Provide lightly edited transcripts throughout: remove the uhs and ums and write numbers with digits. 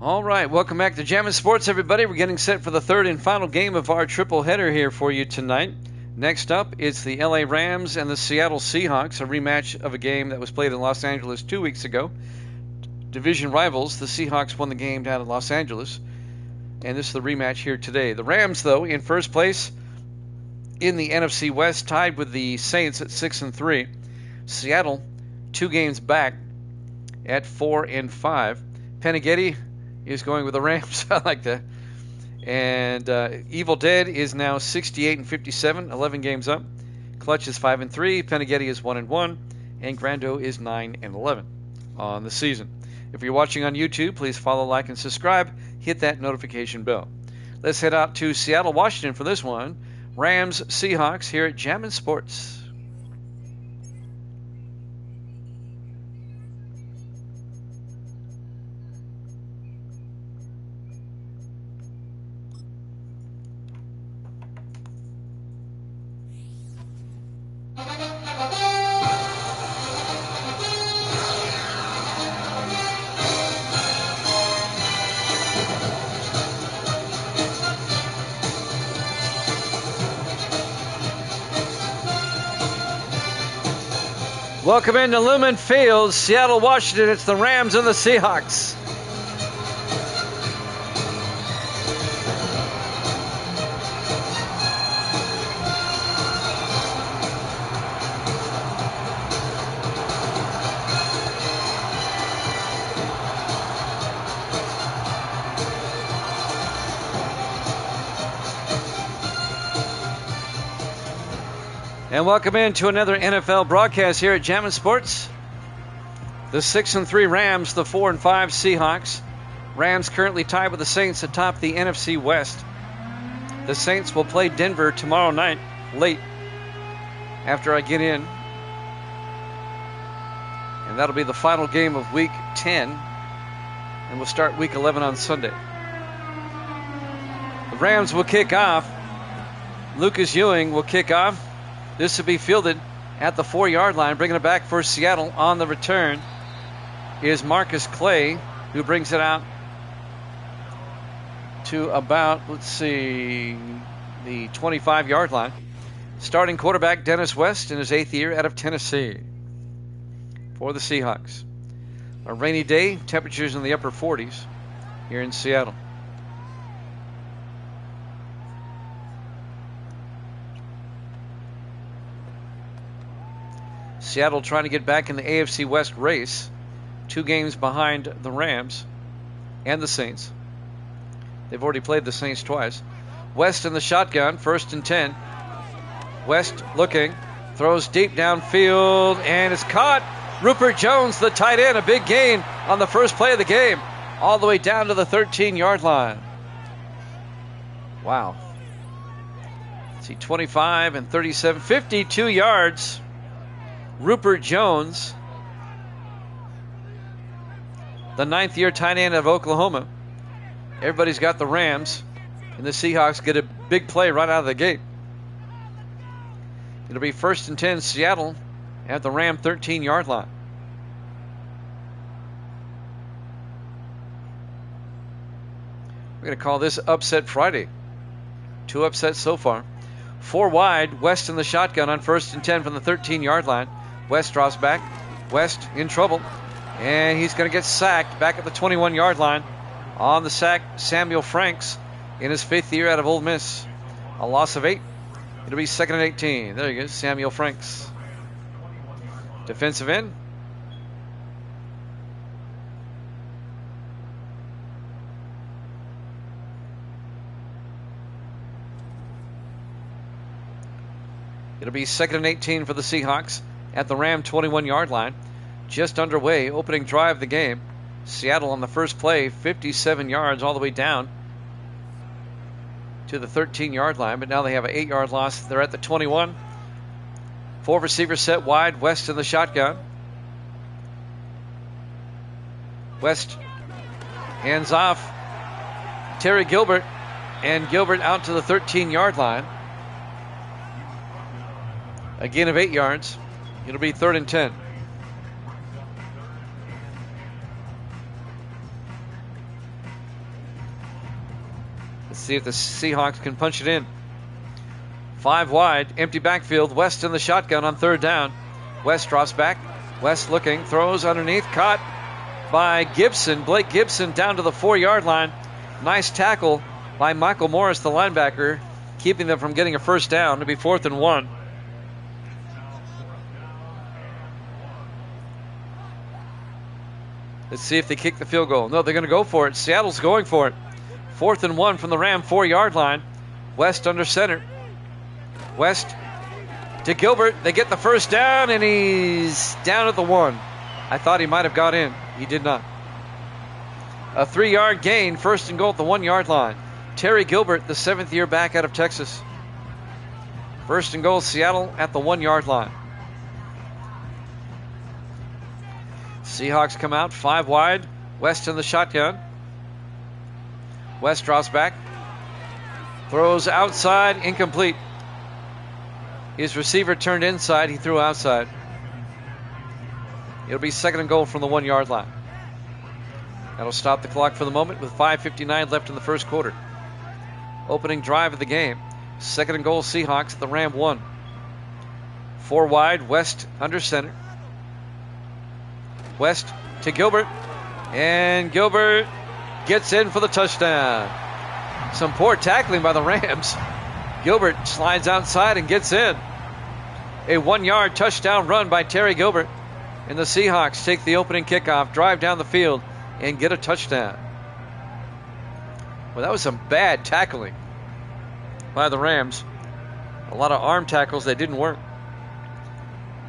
All right, welcome back to Jammin' Sports, everybody. We're getting set for the third and final game of our triple header here for you tonight. Next up, it's the LA Rams and the Seattle Seahawks, a rematch of a game that was played in Los Angeles 2 weeks ago. Division rivals, the Seahawks won the game down in Los Angeles, and this is the rematch here today. The Rams, though, in first place in the NFC West, tied with the Saints at 6-3. Seattle, 2 games back at 4-5. Peneghetti is going with the Rams. I like that. And Evil Dead is now 68-57, 11 games up. Clutch is 5-3. Peneghetti is 1-1, and Grando is 9-11 on the season. If you're watching on YouTube, please follow, like, and subscribe. Hit that notification bell. Let's head out to Seattle, Washington for this one. Rams Seahawks here at Jammin' Sports. Welcome into Lumen Field, Seattle, Washington. It's the Rams and the Seahawks. And welcome into another NFL broadcast here at Jammin' Sports. The 6-3 Rams, the 4-5 Seahawks. Rams currently tied with the Saints atop the NFC West. The Saints will play Denver tomorrow night, late, after I get in. And that'll be the final game of Week 10. And we'll start Week 11 on Sunday. The Rams will kick off. Lucas Ewing will kick off. This will be fielded at the 4-yard line. Bringing it back for Seattle on the return is Marcus Clay, who brings it out to about, the 25-yard line. Starting quarterback Dennis West in his 8th year out of Tennessee for the Seahawks. A rainy day, temperatures in the upper 40s here in Seattle. Seattle trying to get back in the AFC West race. 2 games behind the Rams and the Saints. They've already played the Saints twice. West in the shotgun, 1st and 10. West looking, throws deep downfield, and it's caught. Rupert Jones, the tight end, a big gain on the first play of the game, all the way down to the 13-yard line. Wow. Let's see, 25 and 37, 52 yards. Rupert Jones, the 9th-year tight end of Oklahoma. Everybody's got the Rams, and the Seahawks get a big play right out of the gate. It'll be 1st and 10 Seattle at the Ram 13-yard line. We're going to call this Upset Friday. 2 upsets so far. 4 wide, West in the shotgun on 1st and 10 from the 13-yard line. West drops back. West in trouble. And he's going to get sacked back at the 21-yard line. On the sack, Samuel Franks in his 5th year out of Ole Miss. A loss of 8. It'll be 2nd and 18. There he goes, Samuel Franks. Defensive end. It'll be 2nd and 18 for the Seahawks at the Ram 21-yard line. Just underway, opening drive of the game. Seattle on the first play, 57 yards all the way down to the 13-yard line, but now they have an 8-yard loss. They're at the 21. 4 receivers set wide, West in the shotgun. West hands off Terry Gilbert, and Gilbert out to the 13-yard line. A gain of 8 yards. It'll be 3rd and 10. See if the Seahawks can punch it in. 5 wide, empty backfield. West in the shotgun on third down. West drops back. West looking, throws underneath, caught by Gibson. Blake Gibson down to the 4-yard line. Nice tackle by Michael Morris, the linebacker, keeping them from getting a first down. It'll be 4th and 1. Let's see if they kick the field goal. No, they're going to go for it. Seattle's going for it. 4th and 1 from the Ram 4-yard line. West under center. West to Gilbert. They get the first down, and he's down at the 1. I thought he might have got in. He did not. A 3-yard gain. 1st and goal at the 1-yard line. Terry Gilbert, the 7th-year back out of Texas. 1st and goal, Seattle at the 1-yard line. Seahawks come out 5 wide. West in the shotgun. West drops back. Throws outside, incomplete. His receiver turned inside. He threw outside. It'll be 2nd and goal from the 1-yard line. That'll stop the clock for the moment with 5:59 left in the first quarter. Opening drive of the game. 2nd and goal, Seahawks at the Ram 1. 4 wide, West under center. West to Gilbert. And Gilbert gets in for the touchdown. Some poor tackling by the Rams. Gilbert slides outside and gets in. A 1-yard touchdown run by Terry Gilbert. And the Seahawks take the opening kickoff, drive down the field, and get a touchdown. Well, that was some bad tackling by the Rams. A lot of arm tackles that didn't work.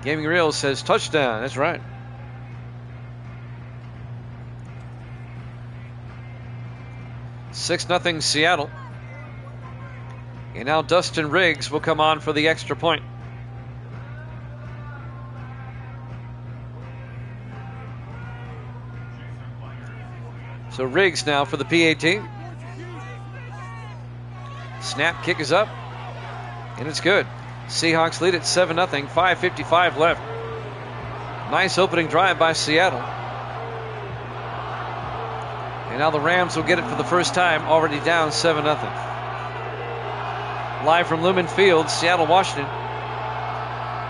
Gaming Reels says touchdown. That's right. (6-0) Seattle. And now Dustin Riggs will come on for the extra point. So Riggs now for the PAT. Snap, kick is up, and it's good. Seahawks lead at 7-0, 5:55 left. Nice opening drive by Seattle. And now the Rams will get it for the first time, already down 7-0. Live from Lumen Field, Seattle, Washington.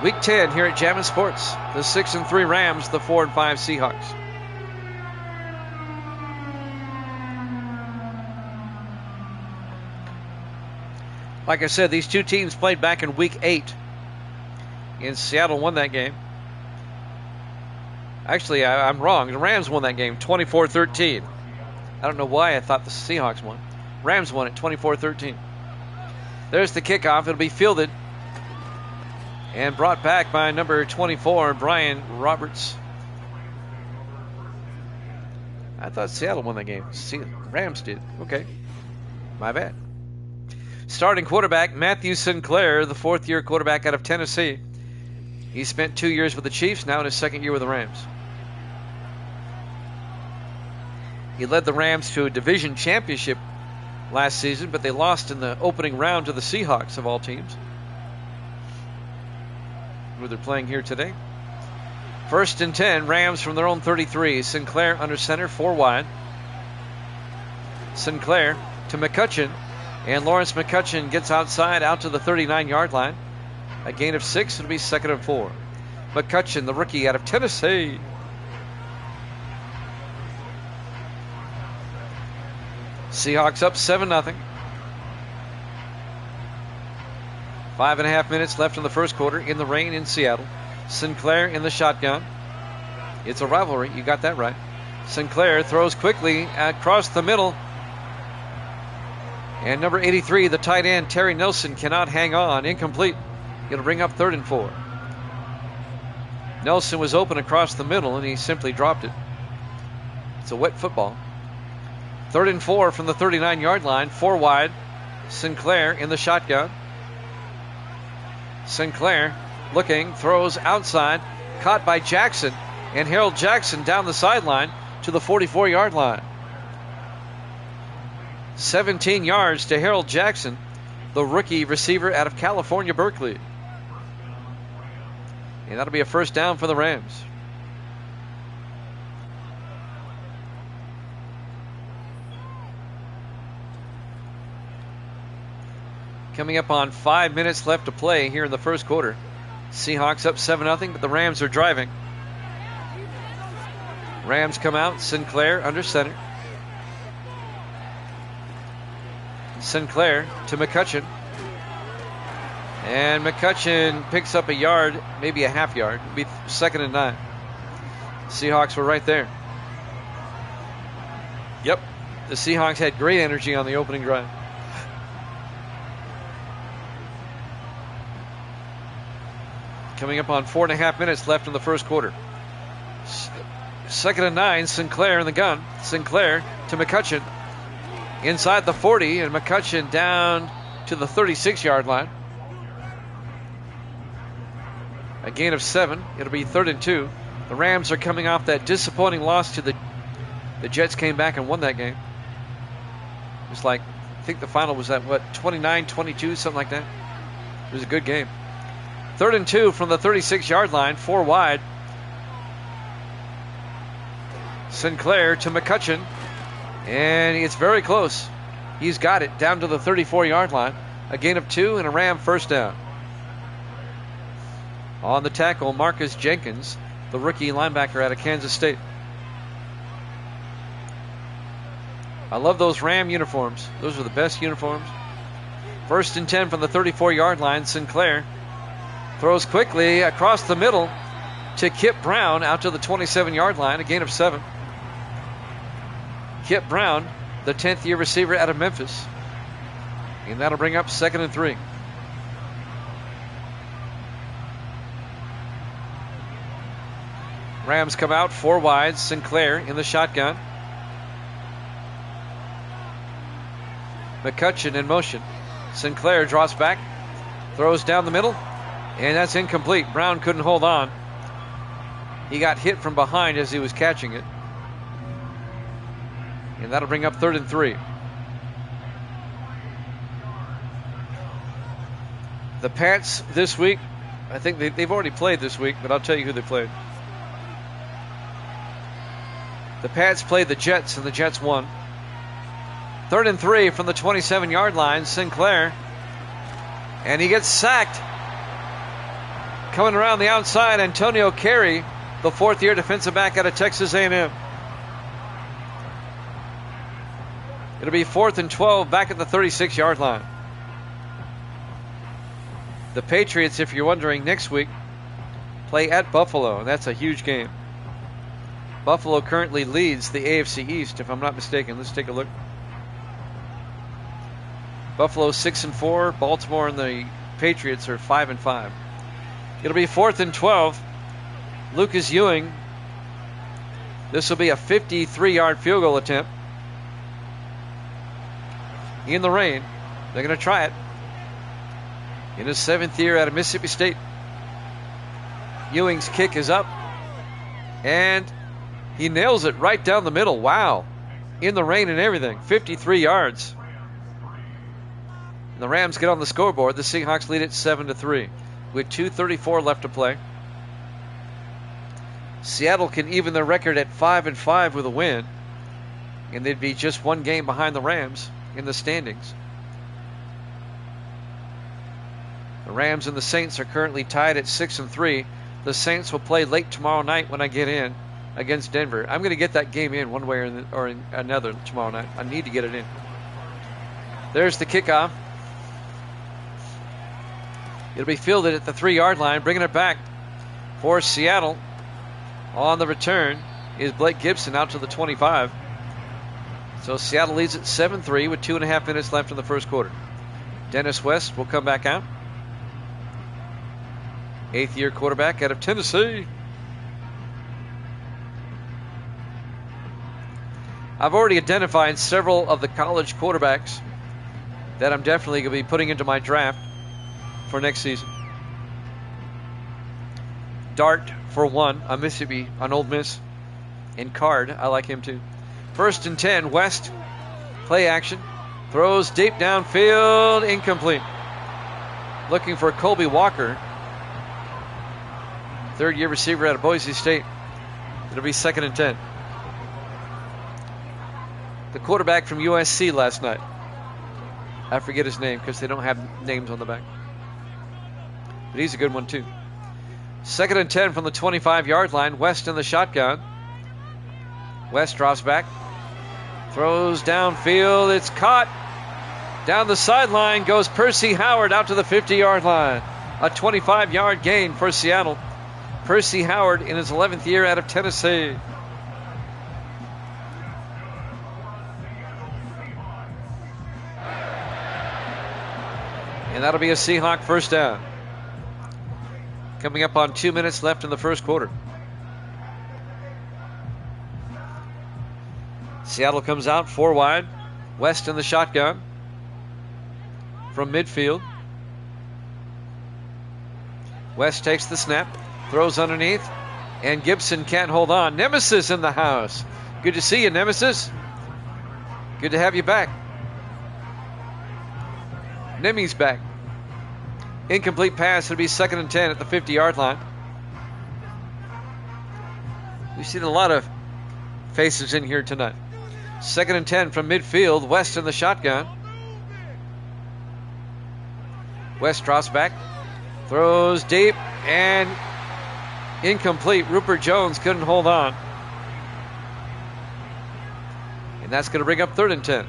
Week 10 here at Jammin' Sports. The 6-3 Rams, the 4-5 Seahawks. Like I said, these two teams played back in Week 8. And Seattle won that game. Actually, I'm wrong. The Rams won that game 24-13. I don't know why I thought the Seahawks won. Rams won it 24-13. There's the kickoff. It'll be fielded and brought back by number 24, Brian Roberts. I thought Seattle won that game. Rams did. Okay. My bad. Starting quarterback, Matthew Sinclair, the 4th-year quarterback out of Tennessee. He spent 2 years with the Chiefs, now in his 2nd year with the Rams. He led the Rams to a division championship last season, but they lost in the opening round to the Seahawks, of all teams, who they're playing here today. 1st and 10, Rams from their own 33. Sinclair under center, 4 wide. Sinclair to McCutcheon. And Lawrence McCutcheon gets outside, out to the 39-yard line. A gain of 6, it'll be 2nd and 4. McCutcheon, the rookie out of Tennessee. Seahawks up 7-0. 5.5 minutes left in the first quarter in the rain in Seattle. Sinclair in the shotgun. It's a rivalry, you got that right. Sinclair throws quickly across the middle. And number 83, the tight end, Terry Nelson, cannot hang on. Incomplete. It'll bring up 3rd and 4. Nelson was open across the middle, and he simply dropped it. It's a wet football. 3rd and 4 from the 39-yard line. 4 wide. Sinclair in the shotgun. Sinclair looking, throws outside. Caught by Jackson. And Harold Jackson down the sideline to the 44-yard line. 17 yards to Harold Jackson, the rookie receiver out of California, Berkeley. And that'll be a first down for the Rams. Coming up on 5 minutes left to play here in the first quarter. Seahawks up 7-0, but the Rams are driving. Rams come out. Sinclair under center. Sinclair to McCutcheon. And McCutcheon picks up a yard, maybe a half yard. It'll be 2nd and 9. Seahawks were right there. Yep, the Seahawks had great energy on the opening drive. Coming up on 4.5 minutes left in the first quarter. 2nd and 9, Sinclair in the gun. Sinclair to McCutcheon. Inside the 40, and McCutcheon down to the 36-yard line. A gain of 7. It'll be 3rd and 2. The Rams are coming off that disappointing loss to the Jets. Came back and won that game. It was like, I think the final was at, 29-22, something like that. It was a good game. 3rd and 2 from the 36-yard line, 4 wide. Sinclair to McCutcheon, and it's very close. He's got it down to the 34-yard line. A gain of 2 and a Ram first down. On the tackle, Marcus Jenkins, the rookie linebacker out of Kansas State. I love those Ram uniforms. Those are the best uniforms. 1st and 10 from the 34-yard line. Sinclair throws quickly across the middle to Kip Brown out to the 27-yard line. A gain of 7. Kip Brown, the 10th-year receiver out of Memphis. And that'll bring up 2nd and 3. Rams come out 4 wide. Sinclair in the shotgun. McCutcheon in motion. Sinclair drops back, throws down the middle, and that's incomplete. Brown couldn't hold on. He got hit from behind as he was catching it. And that'll bring up 3rd and 3. The Pats this week, I think they've already played this week, but I'll tell you who they played. The Pats played the Jets, and the Jets won. 3rd and 3 from the 27-yard line. Sinclair. And he gets sacked. Coming around the outside, Antonio Carey, the 4th-year defensive back out of Texas A&M. It'll be 4th and 12 back at the 36-yard line. The Patriots, if you're wondering, next week play at Buffalo, and that's a huge game. Buffalo currently leads the AFC East, if I'm not mistaken. Let's take a look. Buffalo 6-4. Baltimore and the Patriots are 5-5. It'll be 4th and 12. Lucas Ewing. This will be a 53-yard field goal attempt. In the rain. They're going to try it. In his 7th year out of Mississippi State. Ewing's kick is up. And he nails it right down the middle. Wow. In the rain and everything. 53 yards. And the Rams get on the scoreboard. The Seahawks lead it 7-3 with 2:34 left to play. Seattle can even their record at 5-5 with a win. And they'd be just one game behind the Rams in the standings. The Rams and the Saints are currently tied at 6-3. The Saints will play late tomorrow night when I get in against Denver. I'm going to get that game in one way or another tomorrow night. I need to get it in. There's the kickoff. It'll be fielded at the 3-yard line, bringing it back for Seattle. On the return is Blake Gibson out to the 25. So Seattle leads at 7-3 with 2.5 minutes left in the first quarter. Dennis West will come back out. 8th-year quarterback out of Tennessee. I've already identified several of the college quarterbacks that I'm definitely going to be putting into my draft for next season. Dart, for one, on Mississippi, on Ole Miss. And Card, I like him too. 1st and 10, West. Play action. Throws deep downfield, incomplete. Looking for Colby Walker. 3rd-year receiver out of Boise State. It'll be 2nd and 10. The quarterback from USC last night. I forget his name because they don't have names on the back. But he's a good one too. 2nd and 10 from the 25-yard line. West in the shotgun. West drops back. Throws downfield. It's caught. Down the sideline goes Percy Howard out to the 50-yard line. A 25-yard gain for Seattle. Percy Howard in his 11th year out of Tennessee. And that'll be a Seahawk first down. Coming up on 2 minutes left in the first quarter. Seattle comes out 4 wide. West in the shotgun from midfield. West takes the snap, throws underneath, and Gibson can't hold on. Nemesis in the house. Good to see you, Nemesis. Good to have you back. Nemi's back. Incomplete pass. It'll be 2nd and 10 at the 50-yard line. We've seen a lot of faces in here tonight. 2nd and 10 from midfield. West in the shotgun. West drops back. Throws deep and incomplete. Rupert Jones couldn't hold on. And that's going to bring up 3rd and 10.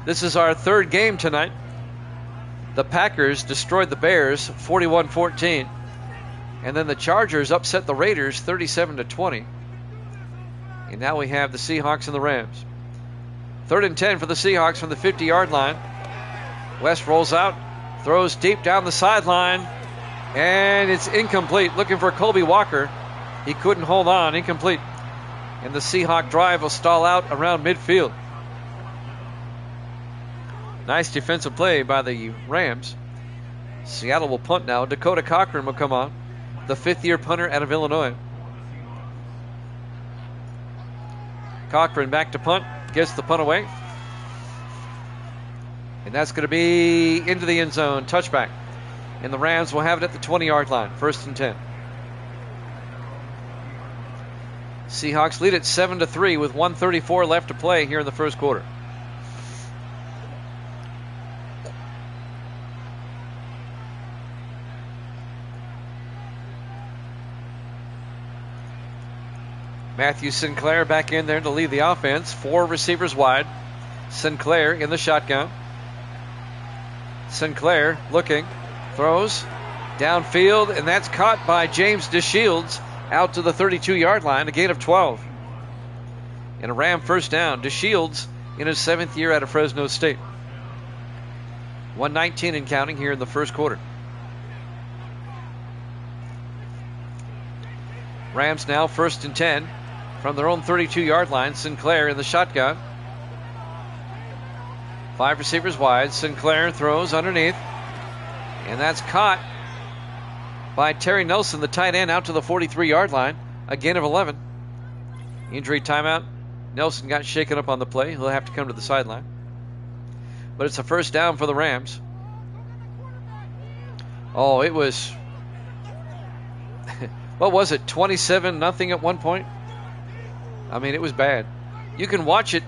This is our 3rd game tonight. The Packers destroyed the Bears 41-14. And then the Chargers upset the Raiders 37-20. And now we have the Seahawks and the Rams. 3rd and 10 for the Seahawks from the 50-yard line. West rolls out, throws deep down the sideline, and it's incomplete. Looking for Colby Walker. He couldn't hold on. Incomplete. And the Seahawk drive will stall out around midfield. Nice defensive play by the Rams. Seattle will punt now. Dakota Cochran will come on, the 5th-year punter out of Illinois. Cochran back to punt. Gets the punt away. And that's going to be into the end zone. Touchback. And the Rams will have it at the 20-yard line. 1st and 10. Seahawks lead it 7-3 with 1:34 left to play here in the first quarter. Matthew Sinclair back in there to lead the offense. 4 receivers wide. Sinclair in the shotgun. Sinclair looking. Throws downfield, and that's caught by James DeShields out to the 32-yard line. A gain of 12. And a Ram first down. DeShields in his 7th year out of Fresno State. 1:19 and counting here in the first quarter. Rams now 1st and 10 from their own 32-yard line. Sinclair in the shotgun. 5 receivers wide. Sinclair throws underneath. And that's caught by Terry Nelson, the tight end, out to the 43-yard line. A gain of 11. Injury timeout. Nelson got shaken up on the play. He'll have to come to the sideline. But it's a first down for the Rams. Oh, it was... what was it? 27-0 at one point? I mean, it was bad. You can watch it.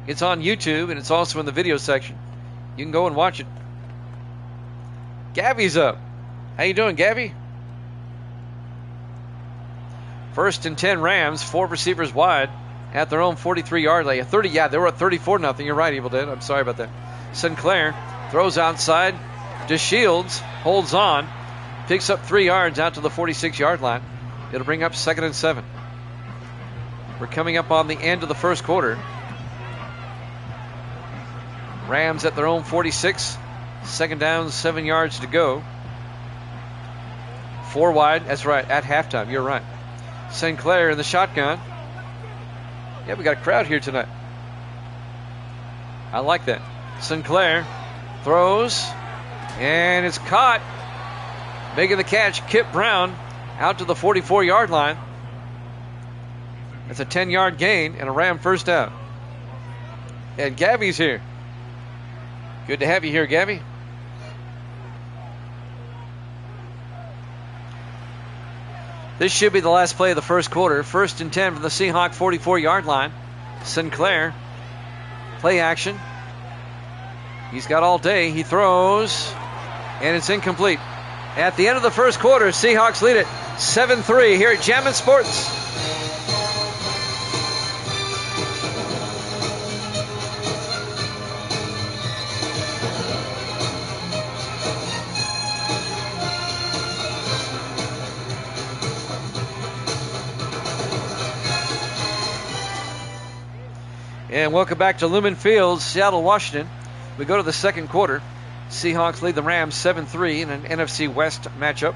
It's on YouTube, and it's also in the video section. You can go and watch it. Gabby's up. How you doing, Gabby? 1st and 10 Rams, 4 receivers wide at their own 43-yard line. 30, yeah, they were at 34-0. You're right, Evil Dead. I'm sorry about that. Sinclair throws outside. DeShields holds on. Picks up 3 yards out to the 46-yard line. It'll bring up 2nd and 7. We're coming up on the end of the first quarter. Rams at their own 46. 2nd down, 7 yards to go. 4 wide. That's right, at halftime. You're right. Sinclair in the shotgun. Yeah, we got a crowd here tonight. I like that. Sinclair throws, and it's caught. Making the catch, Kip Brown out to the 44-yard line. That's a 10-yard gain and a Ram first down. And Gabby's here. Good to have you here, Gabby. This should be the last play of the first quarter. 1st and 10 from the Seahawk 44-yard line. Sinclair, play action. He's got all day. He throws, and it's incomplete. At the end of the first quarter, Seahawks lead it 7-3 here at Jammin' Sports. And welcome back to Lumen Field, Seattle, Washington. We go to the second quarter. Seahawks lead the Rams 7-3 in an NFC West matchup.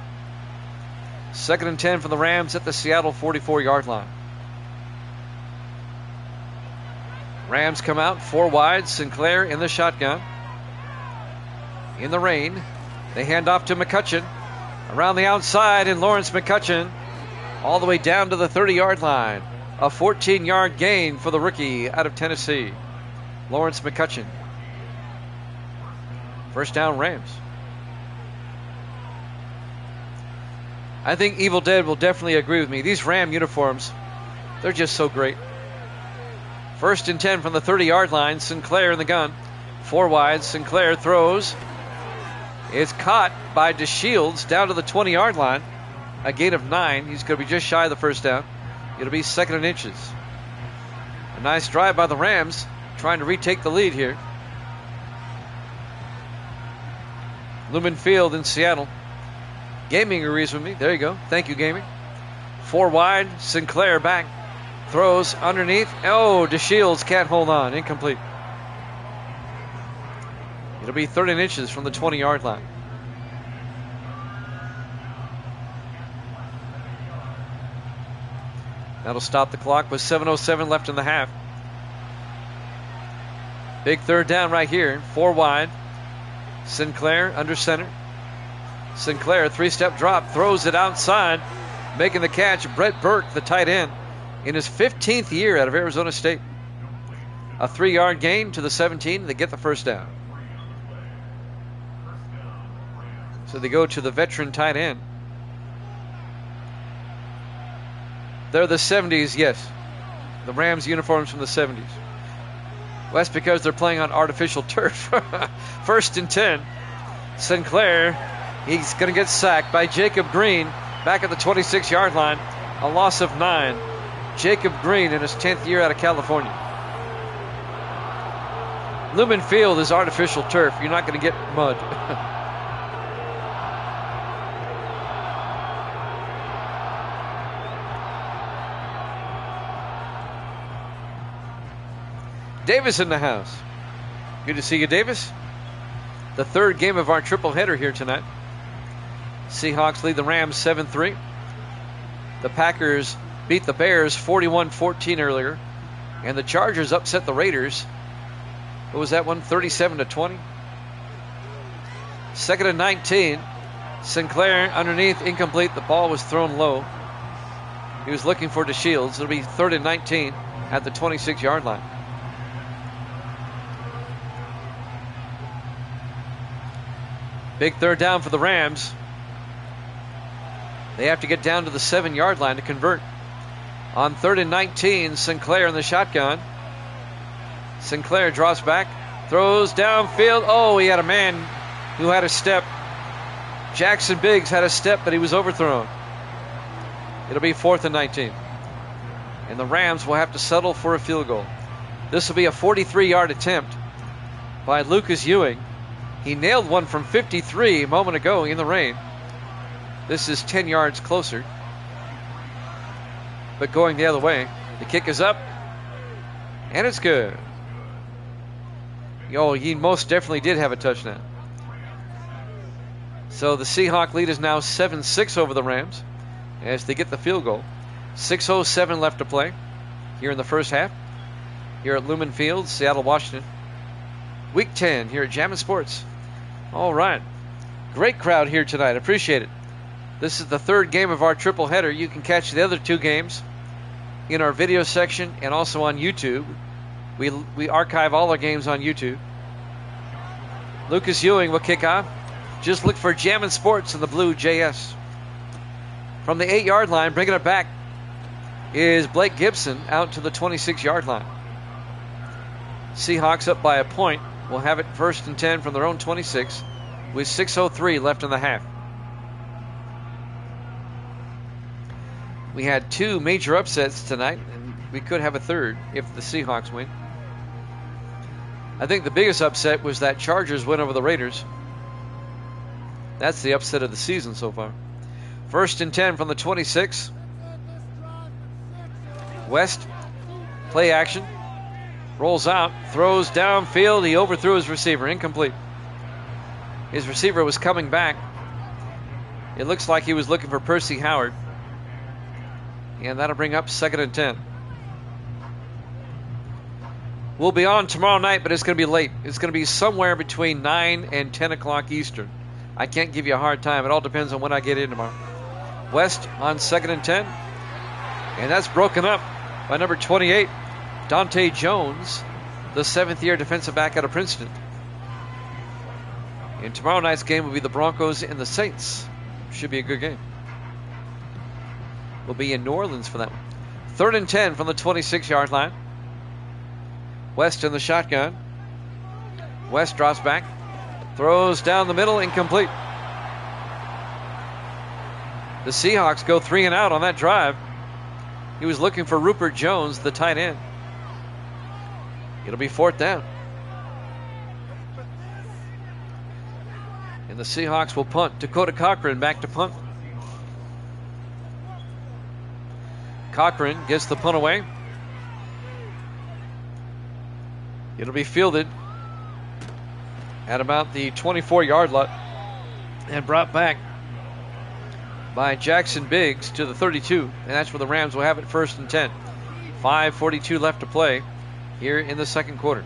2nd and 10 for the Rams at the Seattle 44-yard line. Rams come out 4 wide. Sinclair in the shotgun. In the rain, they hand off to McCutcheon. Around the outside, and Lawrence McCutcheon all the way down to the 30-yard line. A 14-yard gain for the rookie out of Tennessee, Lawrence McCutcheon. First down, Rams. I think Evil Dead will definitely agree with me. These Ram uniforms, they're just so great. 1st and 10 from the 30-yard line. Sinclair in the gun. 4 wide. Sinclair throws. It's caught by DeShields down to the 20-yard line. A gain of 9. He's going to be just shy of the first down. It'll be 2nd and inches. A nice drive by the Rams, trying to retake the lead here. Lumen Field in Seattle. Gaming agrees with me. There you go. Thank you, Gaming. 4 wide. Sinclair back. Throws underneath. Oh, DeShields can't hold on. Incomplete. It'll be 3rd and inches from the 20-yard line. That'll stop the clock with 7:07 left in the half. Big 3rd down right here. 4 wide. Sinclair under center. Sinclair, 3-step drop. Throws it outside. Making the catch, Brett Burke, the tight end, in his 15th year out of Arizona State. A 3-yard gain to the 17. They get the first down. So they go to the veteran tight end. They're the 70s, yes. The Rams uniforms from the 70s. Well, that's because they're playing on artificial turf. 1st and 10. Sinclair, he's going to get sacked by Jacob Green back at the 26-yard line. A loss of 9. Jacob Green in his 10th year out of California. Lumen Field is artificial turf. You're not going to get mud. Davis in the house. Good to see you, Davis. The 3rd game of our triple header here tonight. Seahawks lead the Rams 7-3. The Packers beat the Bears 41-14 earlier. And the Chargers upset the Raiders. What was that one? 37-20. 2nd and 19. Sinclair underneath, incomplete. The ball was thrown low. He was looking for DeShields. It'll be 3rd and 19 at the 26-yard line. Big 3rd down for the Rams. They have to get down to the 7-yard line to convert. On 3rd and 19, Sinclair in the shotgun. Sinclair draws back, throws downfield. Oh, he had a man who had a step. Jackson Biggs had a step, but he was overthrown. It'll be 4th and 19. And the Rams will have to settle for a field goal. This will be a 43-yard attempt by Lucas Ewing. He nailed one from 53 a moment ago in the rain. This is 10 yards closer. But going the other way. The kick is up. And it's good. Oh, he most definitely did have a touchdown. So the Seahawk lead is now 7-6 over the Rams as they get the field goal. 6:07 left to play here in the first half. Here at Lumen Field, Seattle, Washington. Week 10 here at Jammin' Sports. All right. Great crowd here tonight. Appreciate it. This is the 3rd game of our triple header. You can catch the other 2 games in our video section and also on YouTube. We archive all our games on YouTube. Lucas Ewing will kick off. Just look for Jammin' Sports in the blue JS. From the 8-yard line, bringing it back is Blake Gibson out to the 26-yard line. Seahawks up by a point. will have it 1st and 10 from their own 26 with 6:03 left in the half. We had 2 major upsets tonight, and we could have a third if the Seahawks win. I think the biggest upset was that Chargers win over the Raiders. That's the upset of the season so far. 1st and 10 from the 26. West, play action. Rolls out, throws downfield. He overthrew his receiver. Incomplete. His receiver was coming back. It looks like he was looking for Percy Howard. And that'll bring up 2nd and 10. We'll be on tomorrow night, but it's going to be late. It's going to be somewhere between 9 and 10 o'clock Eastern. I can't give you a hard time. It all depends on when I get in tomorrow. West on 2nd and 10. And that's broken up by number 28, Dante Jones, the 7th-year defensive back out of Princeton. And tomorrow night's game will be the Broncos and the Saints. Should be a good game. We'll be in New Orleans for that one. 3rd and 10 from the 26-yard line. West in the shotgun. West drops back. Throws down the middle, incomplete. The Seahawks go 3 and out on that drive. He was looking for Rupert Jones, the tight end. It'll be 4th down. And the Seahawks will punt. Dakota Cochran back to punt. Cochran gets the punt away. It'll be fielded at about the 24-yard line and brought back by Jackson Biggs to the 32, and that's where the Rams will have it 1st and 10. 5:42 left to play here in the second quarter.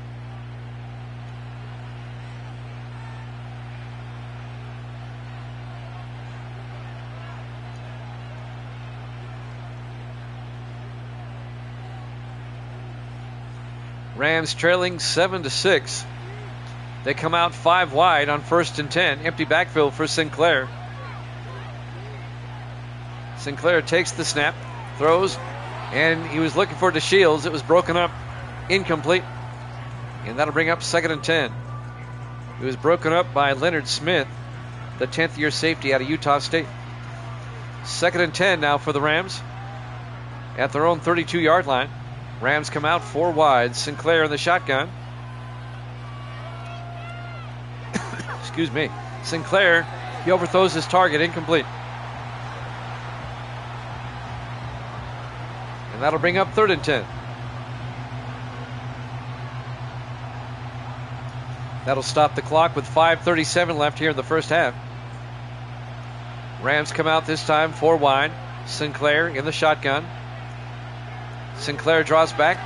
Rams trailing 7-6. They come out 5 wide on 1st and 10. Empty backfield for Sinclair. Sinclair takes the snap, throws, and he was looking for DeShields. It was broken up, incomplete, and that'll bring up 2nd and 10. It was broken up by Leonard Smith, the 10th-year safety out of Utah State. 2nd and 10 now for the Rams at their own 32-yard line. Rams come out 4 wide. Sinclair in the shotgun. Excuse me. Sinclair, he overthrows his target, incomplete. And that'll bring up 3rd and 10. That'll stop the clock with 5:37 left here in the first half. Rams come out this time 4 wide. Sinclair in the shotgun. Sinclair draws back,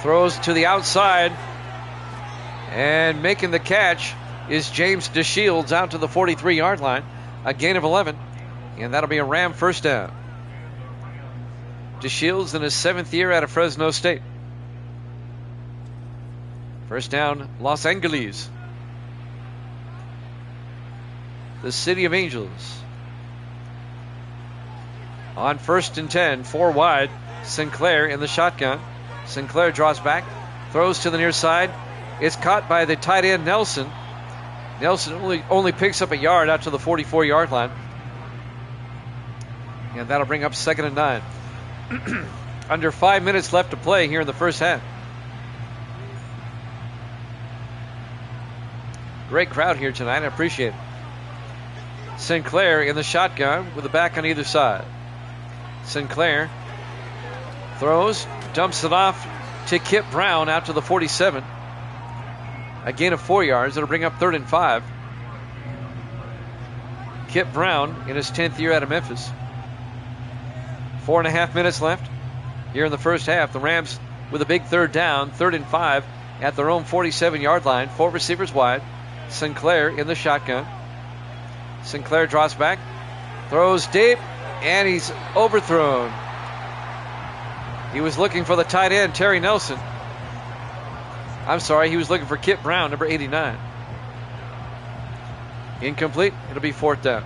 throws to the outside, and making the catch is James DeShields out to the 43-yard line. A gain of 11, and that'll be a Ram 1st down. DeShields in his 7th year out of Fresno State. 1st down, Los Angeles. The City of Angels. On 1st and 10, 4 wide. Sinclair in the shotgun. Sinclair draws back, throws to the near side. It's caught by the tight end Nelson. Nelson only picks up a yard out to the 44-yard line. And that'll bring up 2nd and 9. Under 5 minutes left to play here in the first half. Great crowd here tonight. I appreciate it. Sinclair in the shotgun with the back on either side. Sinclair throws, dumps it off to Kip Brown out to the 47. A gain of 4 yards. It'll bring up 3rd and 5. Kip Brown in his 10th year out of Memphis. 4.5 minutes left here in the first half. The Rams with a big 3rd down, 3rd and 5 at their own 47-yard line. 4 receivers wide. Sinclair in the shotgun. Sinclair draws back, throws deep, and he's overthrown. He was looking for the tight end, Terry Nelson. I'm sorry, he was looking for Kip Brown, number 89. Incomplete. It'll be 4th down.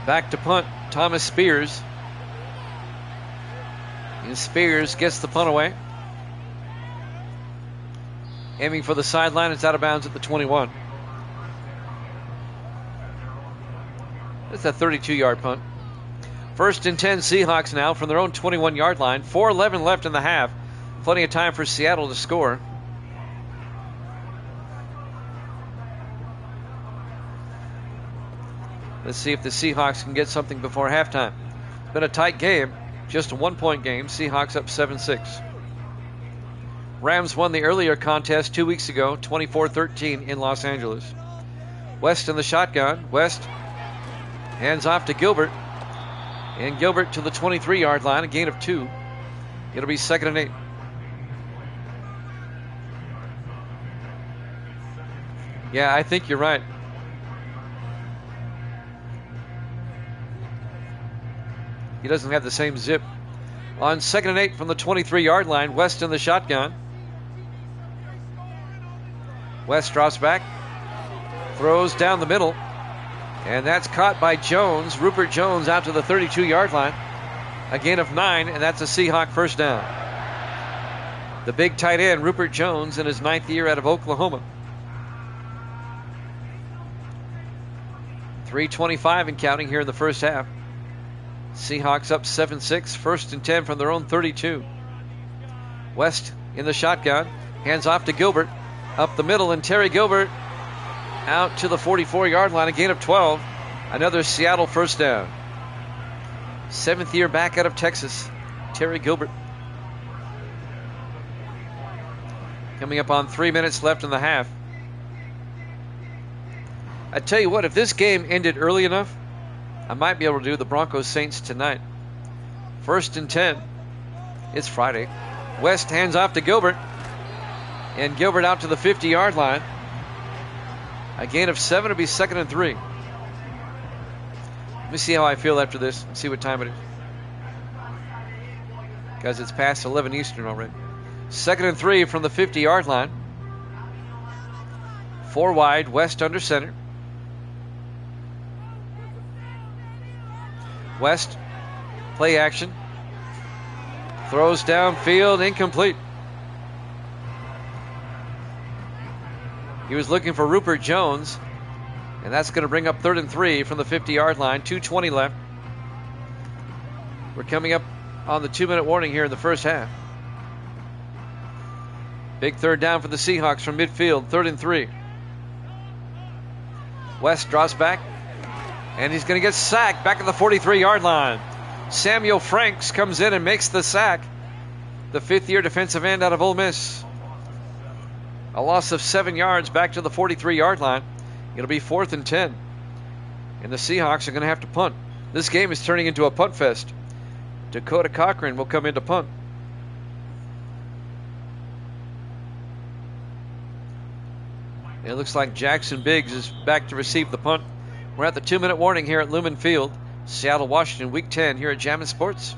Back to punt, Thomas Spears. And Spears gets the punt away. Aiming for the sideline. It's out of bounds at the 21. It's a 32-yard punt. 1st and 10 Seahawks now from their own 21-yard line. 4:11 left in the half. Plenty of time for Seattle to score. Let's see if the Seahawks can get something before halftime. It's been a tight game, just a 1-point game. Seahawks up 7-6. Rams won the earlier contest 2 weeks ago, 24-13 in Los Angeles. West in the shotgun. West hands off to Gilbert. And Gilbert to the 23-yard line, a gain of 2. It'll be 2nd and 8. Yeah, I think you're right. He doesn't have the same zip. On 2nd and 8 from the 23-yard line, West in the shotgun. West drops back, throws down the middle, and that's caught by Jones. Rupert Jones out to the 32-yard line. A gain of 9, and that's a Seahawk first down. The big tight end, Rupert Jones, in his 9th year out of Oklahoma. 3:25 and counting here in the first half. Seahawks up 7-6, 1st and 10 from their own 32. West in the shotgun, hands off to Gilbert, up the middle, and Terry Gilbert out to the 44-yard line, a gain of 12. Another Seattle first down. 7th year back out of Texas, Terry Gilbert. Coming up on 3 minutes left in the half. I tell you what, if this game ended early enough, I might be able to do the Broncos Saints tonight. 1st and 10. It's Friday. West hands off to Gilbert. And Gilbert out to the 50-yard line. A gain of 7 to be 2nd and 3. Let me see how I feel after this. See what time it is. Guys, it's past 11 Eastern already. 2nd and 3 from the 50-yard line. 4 wide, West under center. West, play action. Throws downfield, incomplete. He was looking for Rupert Jones, and that's going to bring up 3rd and 3 from the 50-yard line. 2:20 left. We're coming up on the 2-minute warning here in the first half. Big 3rd down for the Seahawks from midfield. 3rd and 3. West drops back, and he's going to get sacked back at the 43-yard line. Samuel Franks comes in and makes the sack. The 5th-year defensive end out of Ole Miss. A loss of 7 yards back to the 43-yard line. It'll be 4th and 10. And the Seahawks are going to have to punt. This game is turning into a punt fest. Dakota Cochran will come in to punt. It looks like Jackson Biggs is back to receive the punt. We're at the 2-minute warning here at Lumen Field. Seattle, Washington, Week 10 here at Jammin' Sports.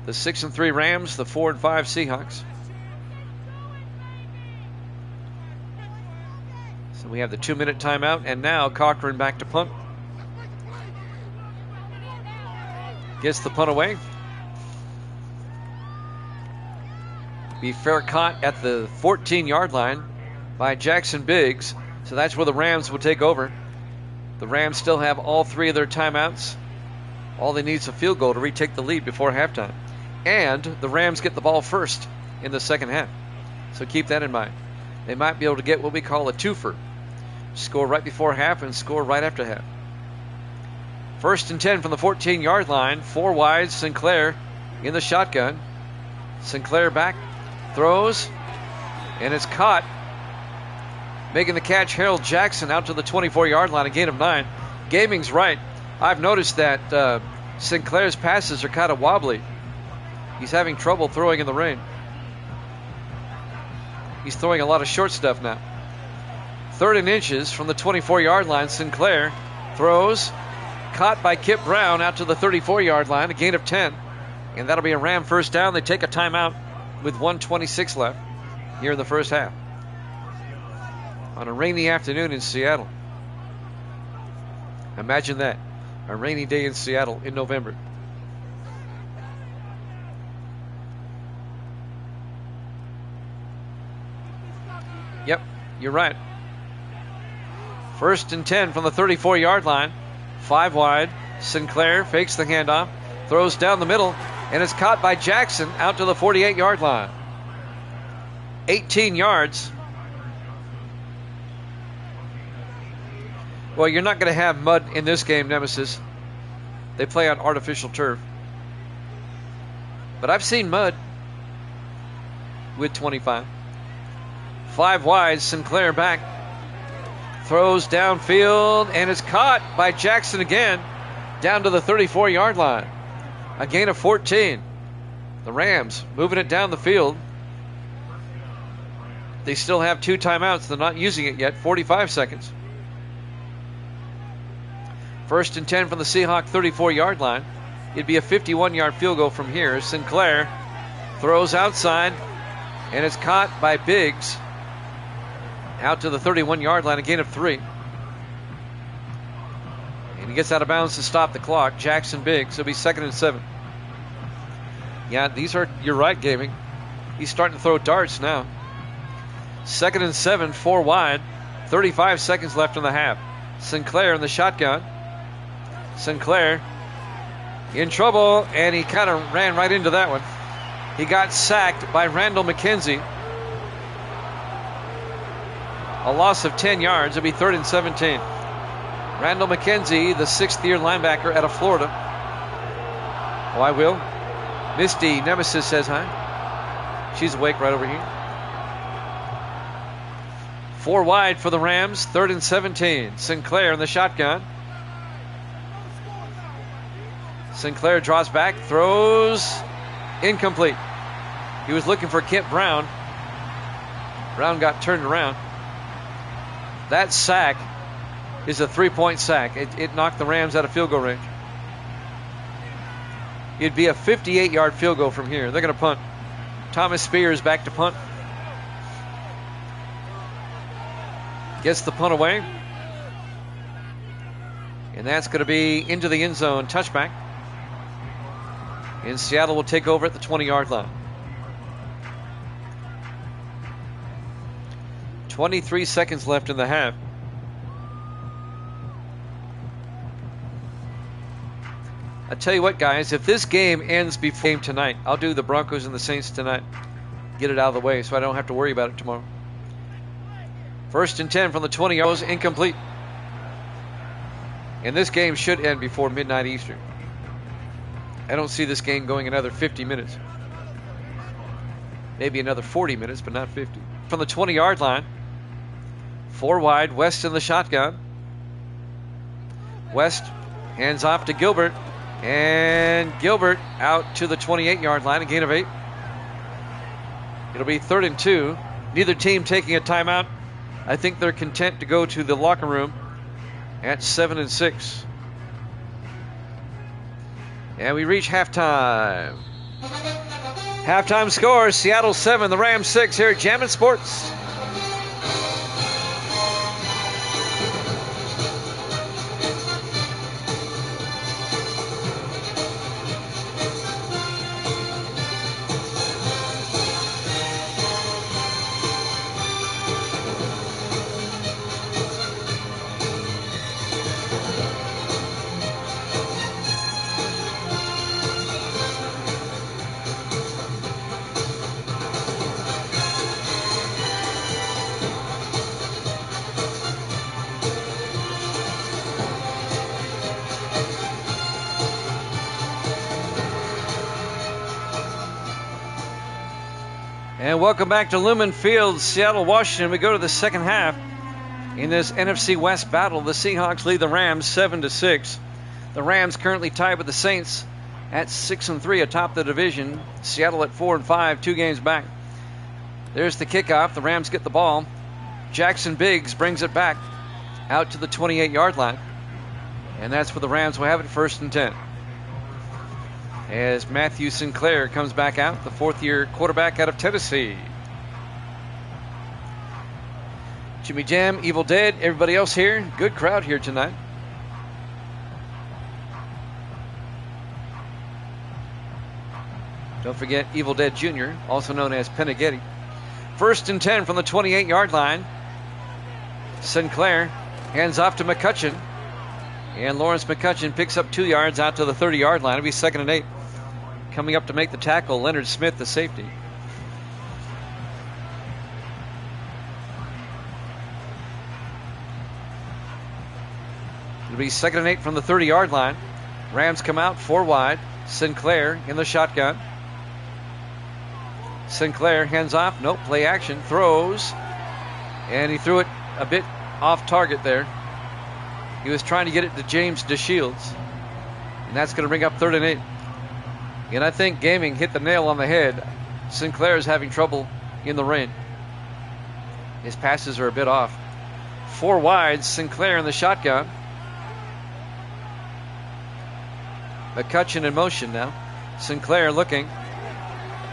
The 6 and 3 Rams, the 4 and 5 Seahawks. So we have the 2-minute timeout, and now Cochran back to punt. Gets the punt away. Be fair caught at the 14-yard line by Jackson Biggs. So that's where the Rams will take over. The Rams still have all 3 of their timeouts. All they need is a field goal to retake the lead before halftime. And the Rams get the ball first in the second half. So keep that in mind. They might be able to get what we call a twofer. Score right before half and score right after half. 1st and 10 from the 14-yard line. 4 wide, Sinclair in the shotgun. Sinclair back, throws, and it's caught. Making the catch, Harold Jackson out to the 24-yard line, a gain of 9. Gaming's right. I've noticed that Sinclair's passes are kind of wobbly. He's having trouble throwing in the rain. He's throwing a lot of short stuff now. 3rd and inches from the 24-yard line. Sinclair throws, caught by Kip Brown out to the 34-yard line, a gain of 10. And that'll be a Ram first down. They take a timeout with 1:26 left here in the first half. On a rainy afternoon in Seattle. Imagine that. A rainy day in Seattle in November. Yep, you're right. 1st and 10 from the 34-yard line. 5 wide. Sinclair fakes the handoff, throws down the middle, and it's caught by Jackson out to the 48-yard line. 18 yards. Well, you're not going to have mud in this game, Nemesis. They play on artificial turf. But I've seen mud with 25. 5 wide, Sinclair back. Throws downfield, and it's caught by Jackson again, down to the 34-yard line. A gain of 14. The Rams moving it down the field. They still have 2 timeouts. They're not using it yet. 45 seconds. 1st and 10 from the Seahawk 34-yard line. It'd be a 51-yard field goal from here. Sinclair throws outside, and it's caught by Biggs out to the 31-yard line, a gain of 3. And he gets out of bounds to stop the clock. Jackson Biggs. It'll be 2nd and 7. Yeah, you're right, Gaming. He's starting to throw darts now. 2nd and 7, 4 wide. 35 seconds left in the half. Sinclair in the shotgun. Sinclair in trouble, and he kind of ran right into that one. He got sacked by Randall McKenzie. A loss of 10 yards. It'll be 3rd and 17. Randall McKenzie, the 6th-year linebacker out of Florida. Oh, I will. Misty Nemesis says hi. She's awake right over here. 4 wide for the Rams. 3rd and 17. Sinclair in the shotgun. Sinclair draws back, throws incomplete. He was looking for Kent Brown. Brown got turned around. That sack is a 3-point sack. It knocked the Rams out of field goal range. It'd be a 58-yard field goal from here. They're going to punt. Thomas Spears back to punt. Gets the punt away. And that's going to be into the end zone. Touchback. And Seattle will take over at the 20-yard line. 23 seconds left in the half. I tell you what, guys, if this game ends before game tonight, I'll do the Broncos and the Saints tonight. Get it out of the way so I don't have to worry about it tomorrow. 1st and 10 from the 20 yards, incomplete. And this game should end before midnight Eastern. I don't see this game going another 50 minutes. Maybe another 40 minutes, but not 50. From the 20-yard line, 4 wide, West in the shotgun. West hands off to Gilbert. And Gilbert out to the 28-yard line, a gain of 8. It'll be 3rd and 2. Neither team taking a timeout. I think they're content to go to the locker room at 7 and 6. And we reach halftime. Halftime score, Seattle 7, the Rams 6 here at Jammin' Sports. And welcome back to Lumen Field, Seattle, Washington. We go to the second half in this NFC West battle. The Seahawks lead the Rams 7-6. The Rams currently tied with the Saints at 6-3 atop the division. Seattle at 4-5, 2 games back. There's the kickoff. The Rams get the ball. Jackson Biggs brings it back out to the 28-yard line. And that's where the Rams will have it, 1st and 10. As Matthew Sinclair comes back out, the 4th-year quarterback out of Tennessee. Jimmy Jam, Evil Dead, everybody else here. Good crowd here tonight. Don't forget Evil Dead Jr., also known as Penaghetti. First and 10 from the 28-yard line. Sinclair hands off to McCutcheon. And Lawrence McCutcheon picks up 2 yards out to the 30-yard line. It'll be 2nd and 8. Coming up to make the tackle, Leonard Smith, the safety. It'll be 2nd and 8 from the 30-yard line. Rams come out 4 wide. Sinclair in the shotgun. Sinclair hands off. Nope, play action. Throws. And he threw it a bit off target there. He was trying to get it to James DeShields. And that's going to bring up 3rd and 8. And I think Gaming hit the nail on the head. Sinclair is having trouble in the rain. His passes are a bit off. 4 wide. Sinclair in the shotgun. McCutcheon in motion now. Sinclair looking.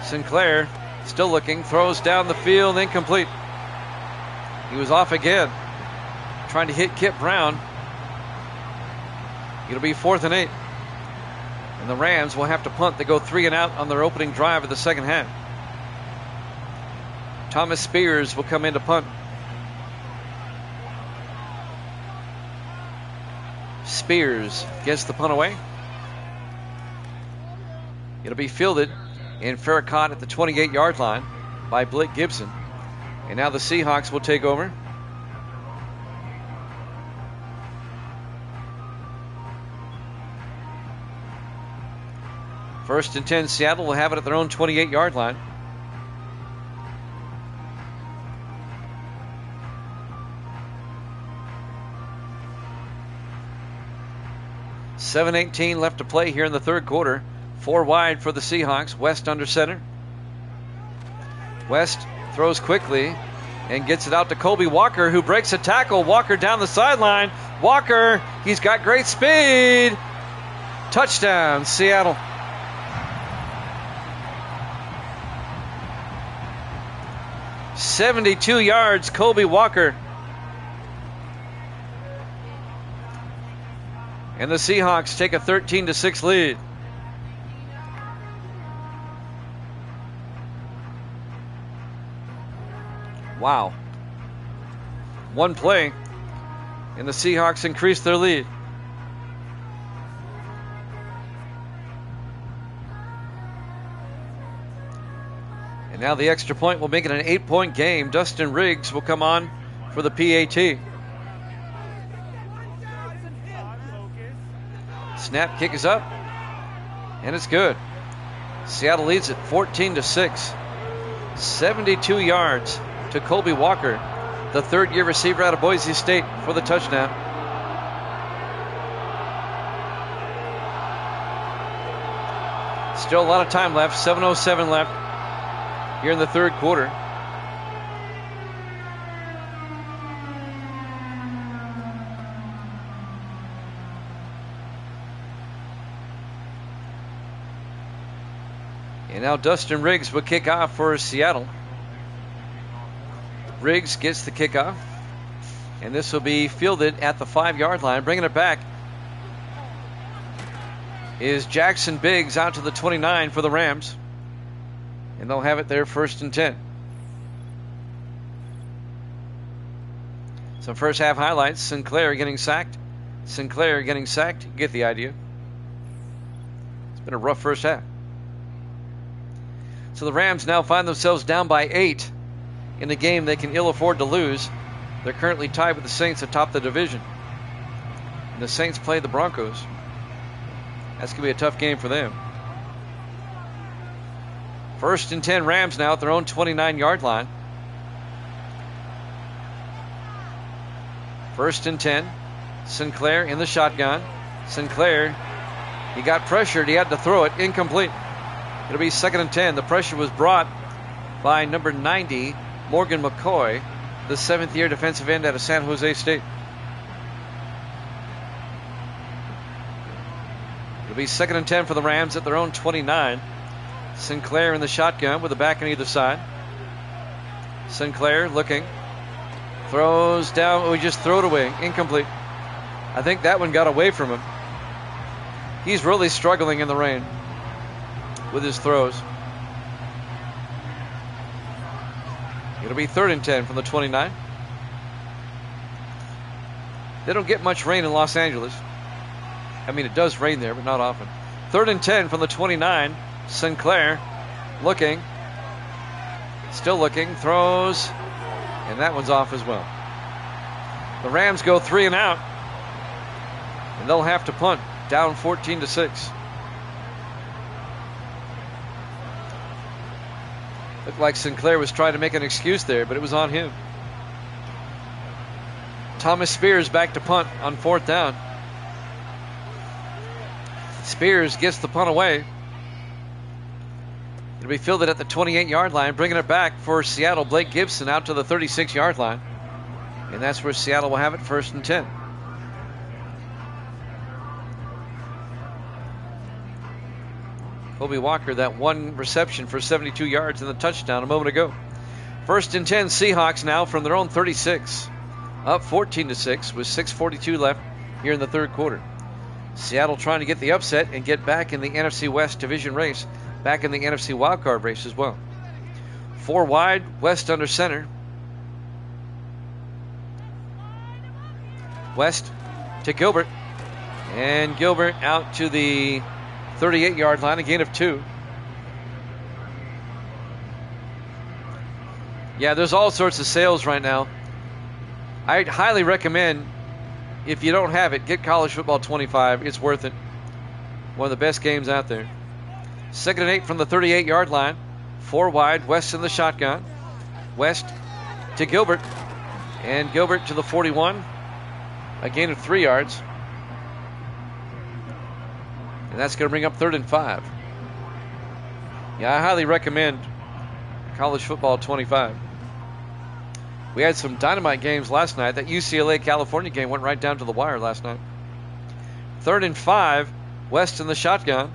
Sinclair still looking. Throws down the field. Incomplete. He was off again. Trying to hit Kip Brown. It'll be 4th and 8. And the Rams will have to punt. They go 3 and out on their opening drive of the second half. Thomas Spears will come in to punt. Spears gets the punt away. It'll be fielded in Farrakhan at the 28-yard line by Blake Gibson. And now the Seahawks will take over. First and 10, Seattle will have it at their own 28-yard line. $7:18 left to play here in the third quarter. 4 wide for the Seahawks. West under center. West throws quickly and gets it out to Colby Walker, who breaks a tackle. Walker down the sideline. Walker, he's got great speed. Touchdown, Seattle. "72 yards, Colby Walker." And the Seahawks take a 13-6 lead. Wow. One play, and the Seahawks increase their lead. And now the extra point will make it an 8-point game. Dustin Riggs will come on for the PAT. Snap, kick is up, and it's good. Seattle leads it 14-6. 72 yards to Colby Walker, the third-year receiver out of Boise State, for the touchdown. Still a lot of time left. 7:07 left here in the third quarter. And now Dustin Riggs will kick off for Seattle. Riggs gets the kickoff, and this will be fielded at the 5-yard line. Bringing it back is Jackson Biggs out to the 29 for the Rams, and they'll have it there 1st and 10. Some first half highlights. Sinclair getting sacked. Sinclair getting sacked. You get the idea. It's been a rough first half. So the Rams now find themselves down by 8 in the game they can ill afford to lose. They're currently tied with the Saints atop the division. And the Saints play the Broncos. That's going to be a tough game for them. 1st and 10, Rams now at their own 29-yard line. 1st and 10. Sinclair in the shotgun. Sinclair, he got pressured. He had to throw it. Incomplete. It'll be 2nd and 10. The pressure was brought by number 90, Morgan McCoy, the 7th-year defensive end out of San Jose State. It'll be 2nd and 10 for the Rams at their own 29. Sinclair in the shotgun with a back on either side. Sinclair looking. Throws down. Oh, he just threw it away. Incomplete. I think that one got away from him. He's really struggling in the rain with his throws. It'll be 3rd and 10 from the 29. They don't get much rain in Los Angeles. I mean, it does rain there, but not often. 3rd and 10 from the 29. Sinclair looking. Still looking. Throws. And that one's off as well. The Rams go 3 and out. And they'll have to punt. Down 14-6. Looked like Sinclair was trying to make an excuse there, but it was on him. Thomas Spears back to punt on 4th down. Spears gets the punt away. It'll be fielded at the 28-yard line, bringing it back for Seattle. Blake Gibson out to the 36-yard line. And that's where Seattle will have it, 1st and 10. Colby Walker, that one reception for 72 yards and the touchdown a moment ago. 1st and 10, Seahawks now from their own 36. Up 14-6 with 6:42 left here in the 3rd quarter. Seattle trying to get the upset and get back in the NFC West division race, back in the NFC wildcard race as well. 4 wide, West under center. West to Gilbert. And Gilbert out to the 38-yard line, a gain of 2. Yeah, there's all sorts of sales right now. I'd highly recommend, if you don't have it, get College Football 25. It's worth it. One of the best games out there. 2nd and 8 from the 38-yard line. 4 wide, West in the shotgun. West to Gilbert. And Gilbert to the 41. A gain of 3 yards. And that's going to bring up 3rd and 5. Yeah, I highly recommend College Football 25. We had some dynamite games last night. That UCLA-California game went right down to the wire last night. 3rd and 5, West in the shotgun.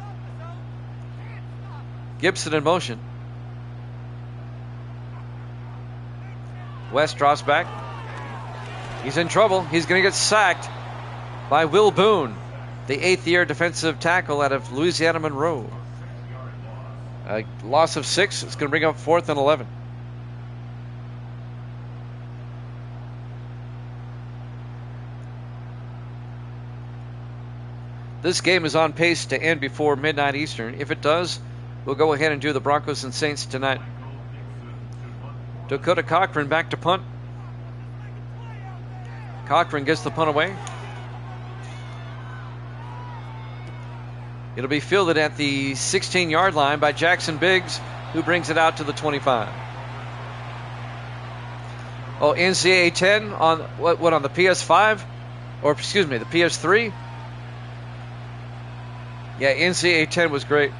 Gibson in motion. West draws back. He's in trouble. He's going to get sacked by Will Boone, the 8th-year defensive tackle out of Louisiana Monroe. A loss of 6. It's going to bring up 4th and 11. This game is on pace to end before midnight Eastern. If it does, we'll go ahead and do the Broncos and Saints tonight. Dakota Cochran back to punt. Cochran gets the punt away. It'll be fielded at the 16-yard line by Jackson Biggs, who brings it out to the 25. Oh, NCAA 10 on what on the PS5? Or excuse me, the PS3? Yeah, NCAA 10 was great.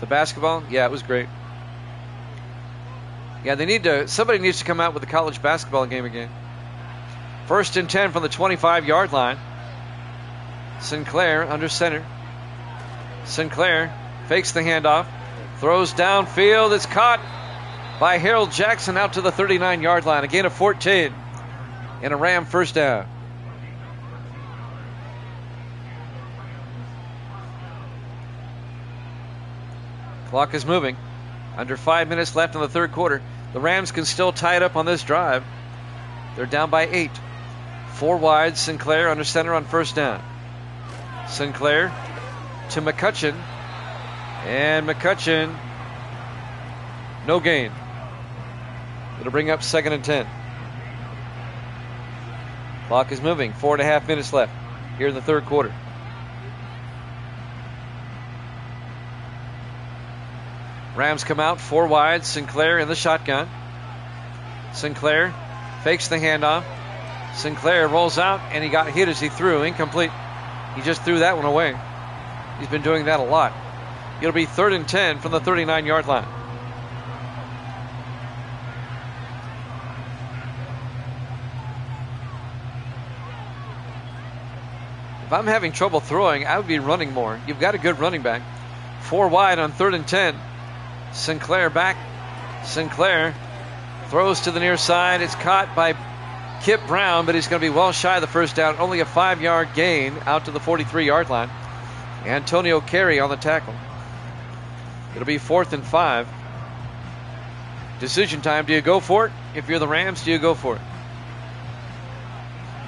The basketball? Yeah, it was great. Yeah, somebody needs to come out with a college basketball game again. 1st and 10 from the 25-yard line. Sinclair under center. Sinclair fakes the handoff. Throws downfield. It's caught by Harold Jackson out to the 39-yard line. A gain of 14. And a Ram 1st down. Clock is moving. Under 5 minutes left in the 3rd quarter. The Rams can still tie it up on this drive. They're down by 8. 4 wide, Sinclair under center on 1st down. Sinclair to McCutcheon. And McCutcheon, no gain. It'll bring up 2nd and 10. Clock is moving. 4.5 minutes left here in the 3rd quarter. Rams come out 4 wide. Sinclair in the shotgun. Sinclair fakes the handoff. Sinclair rolls out, and he got hit as he threw. Incomplete. He just threw that one away. He's been doing that a lot. It'll be 3rd and 10 from the 39-yard line. If I'm having trouble throwing, I would be running more. You've got a good running back. 4 wide on 3rd and 10. Sinclair back. Sinclair throws to the near side. It's caught by Kip Brown, but he's going to be well shy of the 1st down. Only a 5-yard gain out to the 43-yard line. Antonio Carey on the tackle. It'll be 4th and 5. Decision time. Do you go for it? If you're the Rams, do you go for it?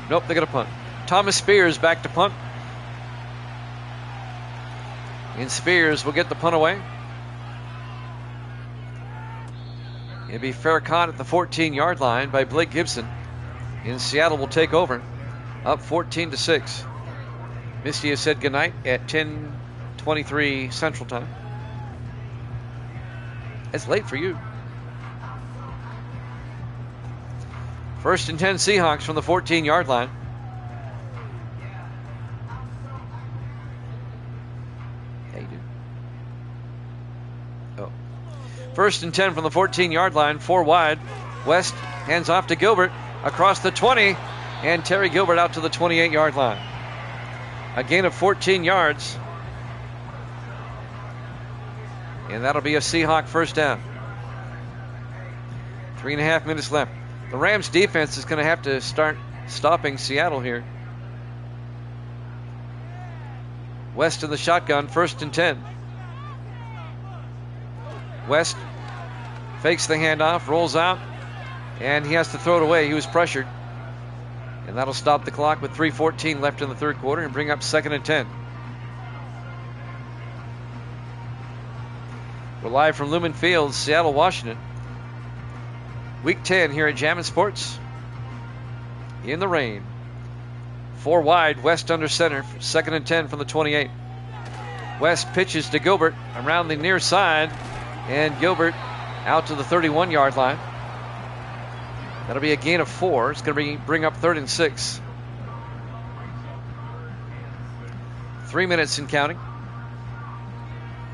Nope, they're going to punt. Thomas Spears back to punt. And Spears will get the punt away. It'll be fair caught at the 14-yard line by Blake Gibson. And Seattle will take over, up 14-6. Misty has said goodnight at 10:23 Central Time. It's late for you. 1st and 10 Seahawks from the 14-yard line. Yeah, you do. Oh. 1st and 10 from the 14-yard line, 4 wide. West hands off to Gilbert across the 20, and Terry Gilbert out to the 28-yard line. A gain of 14 yards. And that'll be a Seahawk first down. 3.5 minutes left. The Rams defense is going to have to start stopping Seattle here. West in the shotgun, 1st and 10. West fakes the handoff, rolls out, and he has to throw it away. He was pressured. And that'll stop the clock with 3:14 left in the third quarter and bring up 2nd and 10. We're live from Lumen Field, Seattle, Washington. Week 10 here at Jammin' Sports. In the rain. 4 wide, West under center, 2nd and 10 from the 28. West pitches to Gilbert around the near side, and Gilbert out to the 31-yard line. That'll be a gain of 4. It's going to bring up 3rd and 6. 3 minutes and counting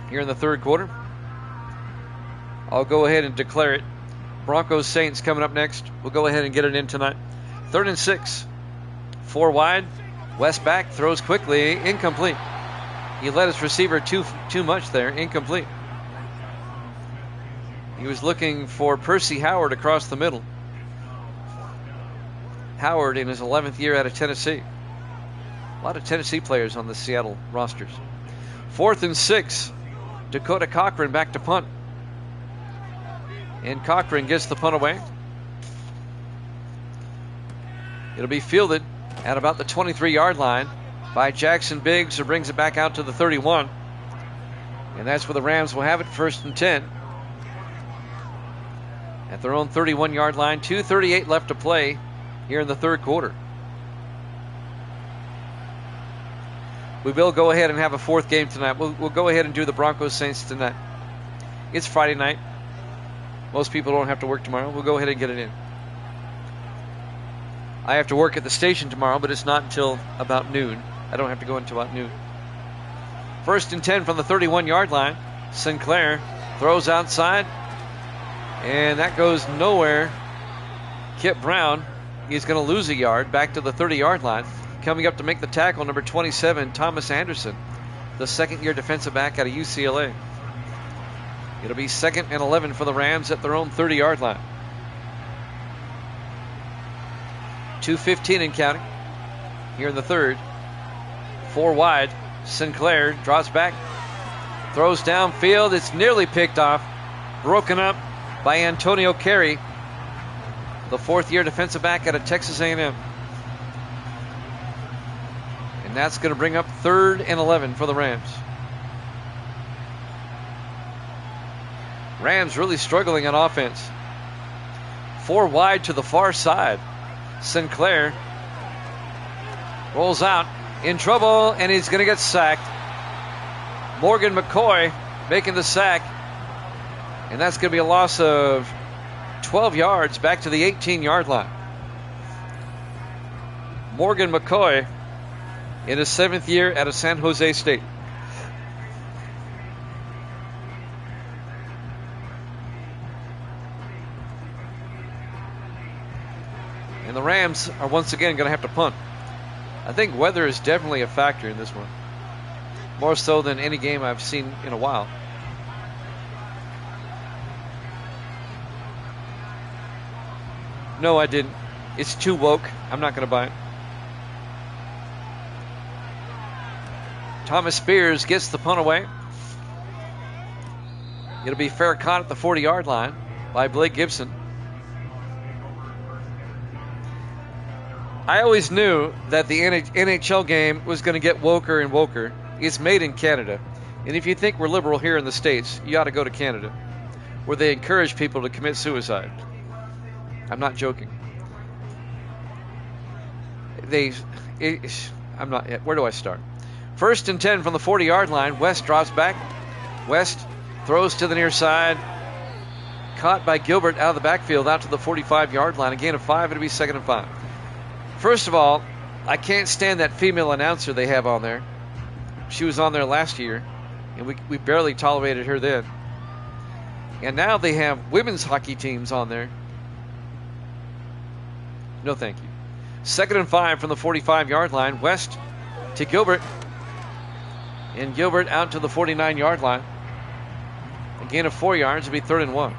here in the third quarter. I'll go ahead and declare it. Broncos Saints coming up next. We'll go ahead and get it in tonight. 3rd and 6. 4 wide. West back, throws quickly, incomplete. He led his receiver too much there, incomplete. He was looking for Percy Howard across the middle. Howard in his 11th year out of Tennessee. A lot of Tennessee players on the Seattle rosters. 4th and 6. Dakota Cochran back to punt. And Cochran gets the punt away. It'll be fielded at about the 23-yard line by Jackson Biggs, who brings it back out to the 31. And that's where the Rams will have it, 1st and 10. At their own 31-yard line, 2:38 left to play here in the third quarter. We will go ahead and have a 4th game tonight. We'll go ahead and do the Broncos Saints tonight. It's Friday night. Most people don't have to work tomorrow. We'll go ahead and get it in. I have to work at the station tomorrow, but it's not until about noon. I don't have to go until about noon. 1st and 10 from the 31-yard line. Sinclair throws outside, and that goes nowhere. Kip Brown, he's going to lose a yard back to the 30-yard line. Coming up to make the tackle, number 27, Thomas Anderson, the second-year defensive back out of UCLA. It'll be 2nd and 11 for the Rams at their own 30-yard line. 2:15 and counting here in the third. 4 wide. Sinclair drops back, throws downfield. It's nearly picked off. Broken up by Antonio Carey, the 4th-year defensive back out of Texas A&M. And that's going to bring up 3rd and 11 for the Rams. Rams really struggling on offense. 4 wide to the far side. Sinclair rolls out, in trouble, and he's going to get sacked. Morgan McCoy making the sack, and that's going to be a loss of 12 yards back to the 18-yard line. Morgan McCoy in his 7th year out of San Jose State. And the Rams are once again going to have to punt. I think weather is definitely a factor in this one. More so than any game I've seen in a while. No, I didn't. It's too woke. I'm not going to buy it. Thomas Spears gets the punt away. It'll be fair caught at the 40-yard line. by Blake Gibson. I always knew that the NHL game was going to get woker and woker. It's made in Canada. And if you think we're liberal here in the States, you ought to go to Canada, where they encourage people to commit suicide. I'm not joking. I'm not. Where do I start? 1st and 10 from the 40-yard line. West drops back. West throws to the near side. Caught by Gilbert out of the backfield, out to the 45-yard line. A gain of 5. It'll be 2nd and 5. First of all, I can't stand that female announcer they have on there. She was on there last year, and we barely tolerated her then. And now they have women's hockey teams on there. No, thank you. 2nd and 5 from the 45-yard line. West to Gilbert. And Gilbert out to the 49-yard line. A gain of 4 yards. It'll be 3rd and 1.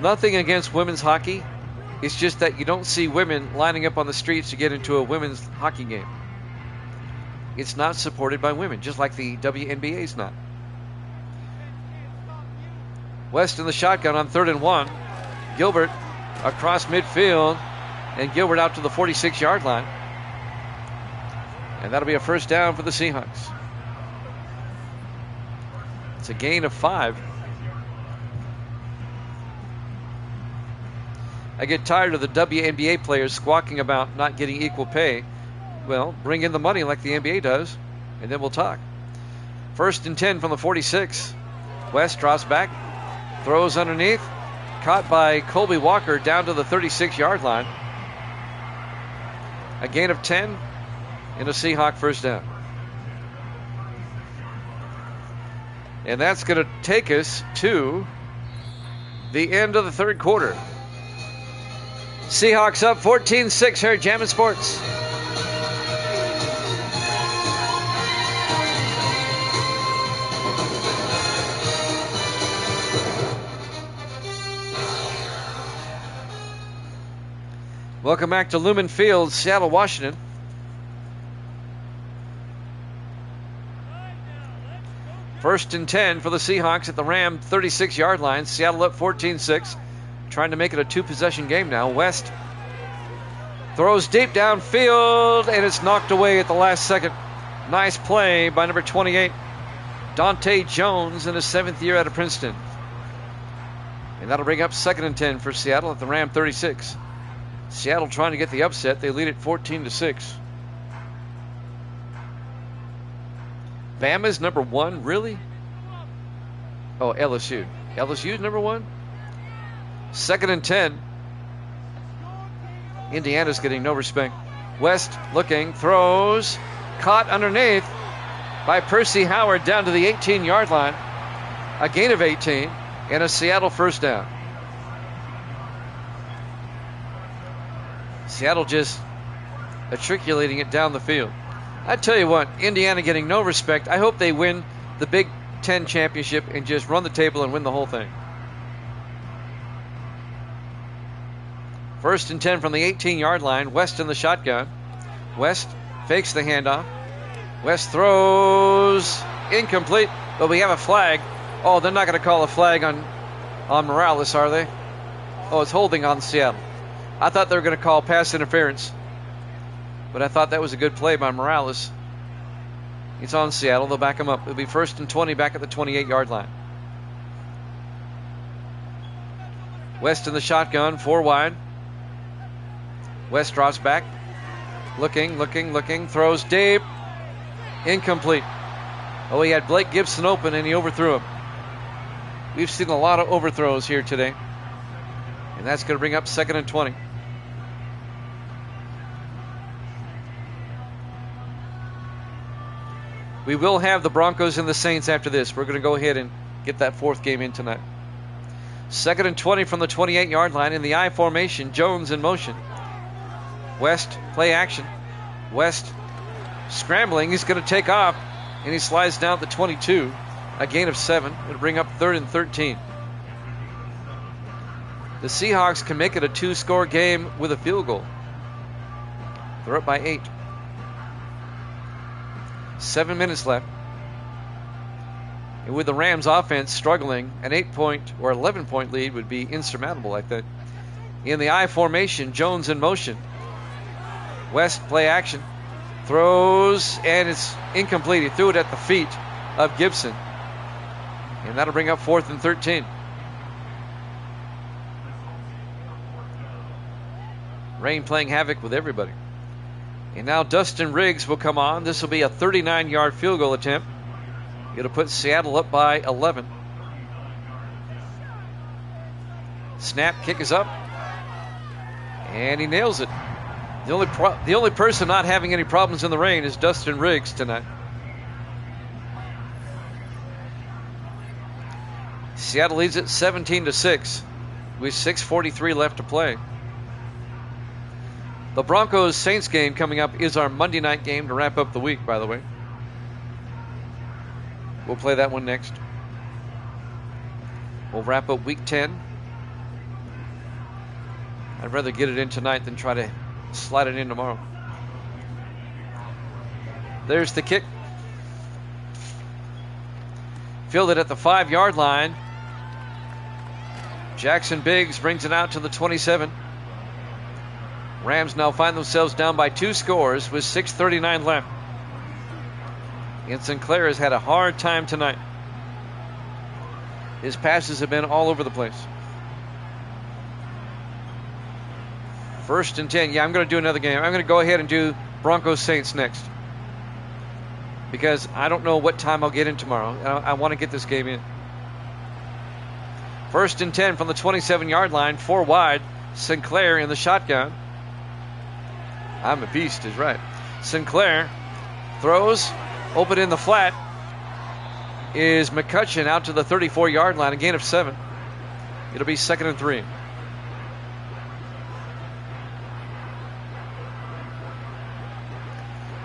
Nothing against women's hockey. It's just that you don't see women lining up on the streets to get into a women's hockey game. It's not supported by women, just like the WNBA is not. West in the shotgun on 3rd and 1. Gilbert across midfield, and Gilbert out to the 46-yard line. And that'll be a 1st down for the Seahawks. It's a gain of 5. I get tired of the WNBA players squawking about not getting equal pay. Well, bring in the money like the NBA does, and then we'll talk. 1st and 10 from the 46. West drops back, throws underneath, caught by Colby Walker down to the 36-yard line. A gain of 10 and a Seahawk 1st down. And that's going to take us to the end of the 3rd quarter. Seahawks up 14-6 here at Jammin' Sports. Welcome back to Lumen Field, Seattle, Washington. First and 10 for the Seahawks at the Ram 36-yard line. Seattle up 14-6. Trying to make it a 2-possession game now. West throws deep downfield, and it's knocked away at the last second. Nice play by number 28, Dante Jones, in his 7th year out of Princeton. And that'll bring up 2nd and 10 for Seattle at the Ram 36. Seattle trying to get the upset. They lead it 14-6. Bama's number 1, really? Oh, LSU. LSU's number 1? 2nd and 10. Indiana's getting no respect. West looking, throws, caught underneath by Percy Howard down to the 18-yard line. A gain of 18 and a Seattle 1st down. Seattle just matriculating it down the field. I tell you what, Indiana getting no respect. I hope they win the Big Ten championship and just run the table and win the whole thing. 1st and 10 from the 18-yard line. West in the shotgun. West fakes the handoff. West throws incomplete, but we have a flag. Oh, they're not going to call a flag on Morales, are they? Oh, it's holding on Seattle. I thought they were going to call pass interference, but I thought that was a good play by Morales. It's on Seattle. They'll back him up. It'll be 1st and 20 back at the 28-yard line. West in the shotgun, 4 wide. West drops back. Looking, throws deep. Incomplete. Oh, he had Blake Gibson open and he overthrew him. We've seen a lot of overthrows here today. And that's going to bring up 2nd and 20. We will have the Broncos and the Saints after this. We're going to go ahead and get that 4th game in tonight. 2nd and 20 from the 28-yard line in the I formation. Jones in motion. West, play action. West scrambling. He's going to take off, and he slides down to 22. A gain of 7. It'll bring up 3rd and 13. The Seahawks can make it a 2-score game with a field goal. They're up by 8. 7 minutes left. And with the Rams offense struggling, an 8-point or 11-point lead would be insurmountable like that. In the I formation, Jones in motion. West play action. Throws, and it's incomplete. He threw it at the feet of Gibson. And that'll bring up 4th and 13. Rain playing havoc with everybody. And now Dustin Riggs will come on. This will be a 39-yard field goal attempt. It'll put Seattle up by 11. Snap, kick is up. And he nails it. The only person not having any problems in the rain is Dustin Riggs tonight. Seattle leads it 17-6 with 6:43 left to play. The Broncos-Saints game coming up is our Monday night game to wrap up the week, by the way. We'll play that one next. We'll wrap up Week 10. I'd rather get it in tonight than try to slide it in tomorrow. There's the kick. Fielded at the 5-yard line. Jackson Biggs brings it out to the 27. Rams now find themselves down by 2 scores with 6:39 left. And Sinclair has had a hard time tonight. His passes have been all over the place. 1st and 10. Yeah, I'm going to do another game. I'm going to go ahead and do Broncos-Saints next. Because I don't know what time I'll get in tomorrow. I want to get this game in. 1st and 10 from the 27-yard line. 4 wide. Sinclair in the shotgun. I'm a beast is right. Sinclair throws. Open in the flat is McCutcheon out to the 34-yard line. A gain of 7. It'll be 2nd and 3.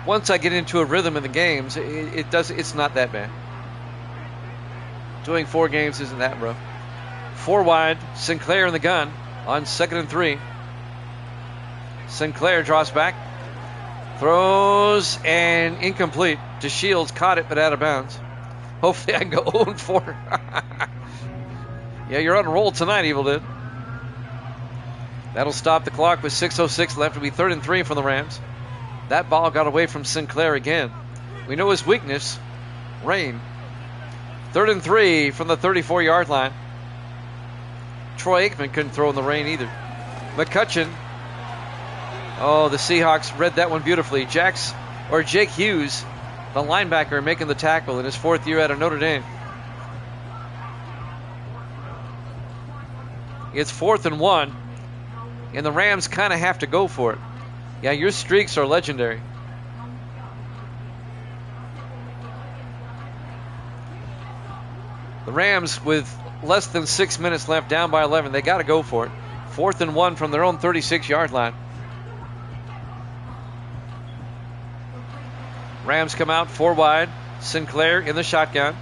Once I get into a rhythm in the games, it's not that bad. Doing 4 games isn't that rough. 4 wide, Sinclair in the gun on 2nd and 3. Sinclair draws back, throws, and incomplete. DeShields caught it, but out of bounds. Hopefully I can go 0-4. Yeah, you're on a roll tonight, Evil Did. That'll stop the clock with 6:06 left. It'll be 3rd and 3 for the Rams. That ball got away from Sinclair again. We know his weakness, rain. 3rd and 3 from the 34-yard line. Troy Aikman couldn't throw in the rain either. McCutcheon. Oh, the Seahawks read that one beautifully. Jake Hughes, the linebacker, making the tackle in his 4th year out of Notre Dame. It's 4th and 1, and the Rams kind of have to go for it. Yeah, your streaks are legendary. The Rams, with less than 6 minutes left, down by 11, they got to go for it. 4th and 1 from their own 36-yard line. Rams come out 4 wide. Sinclair in the shotgun.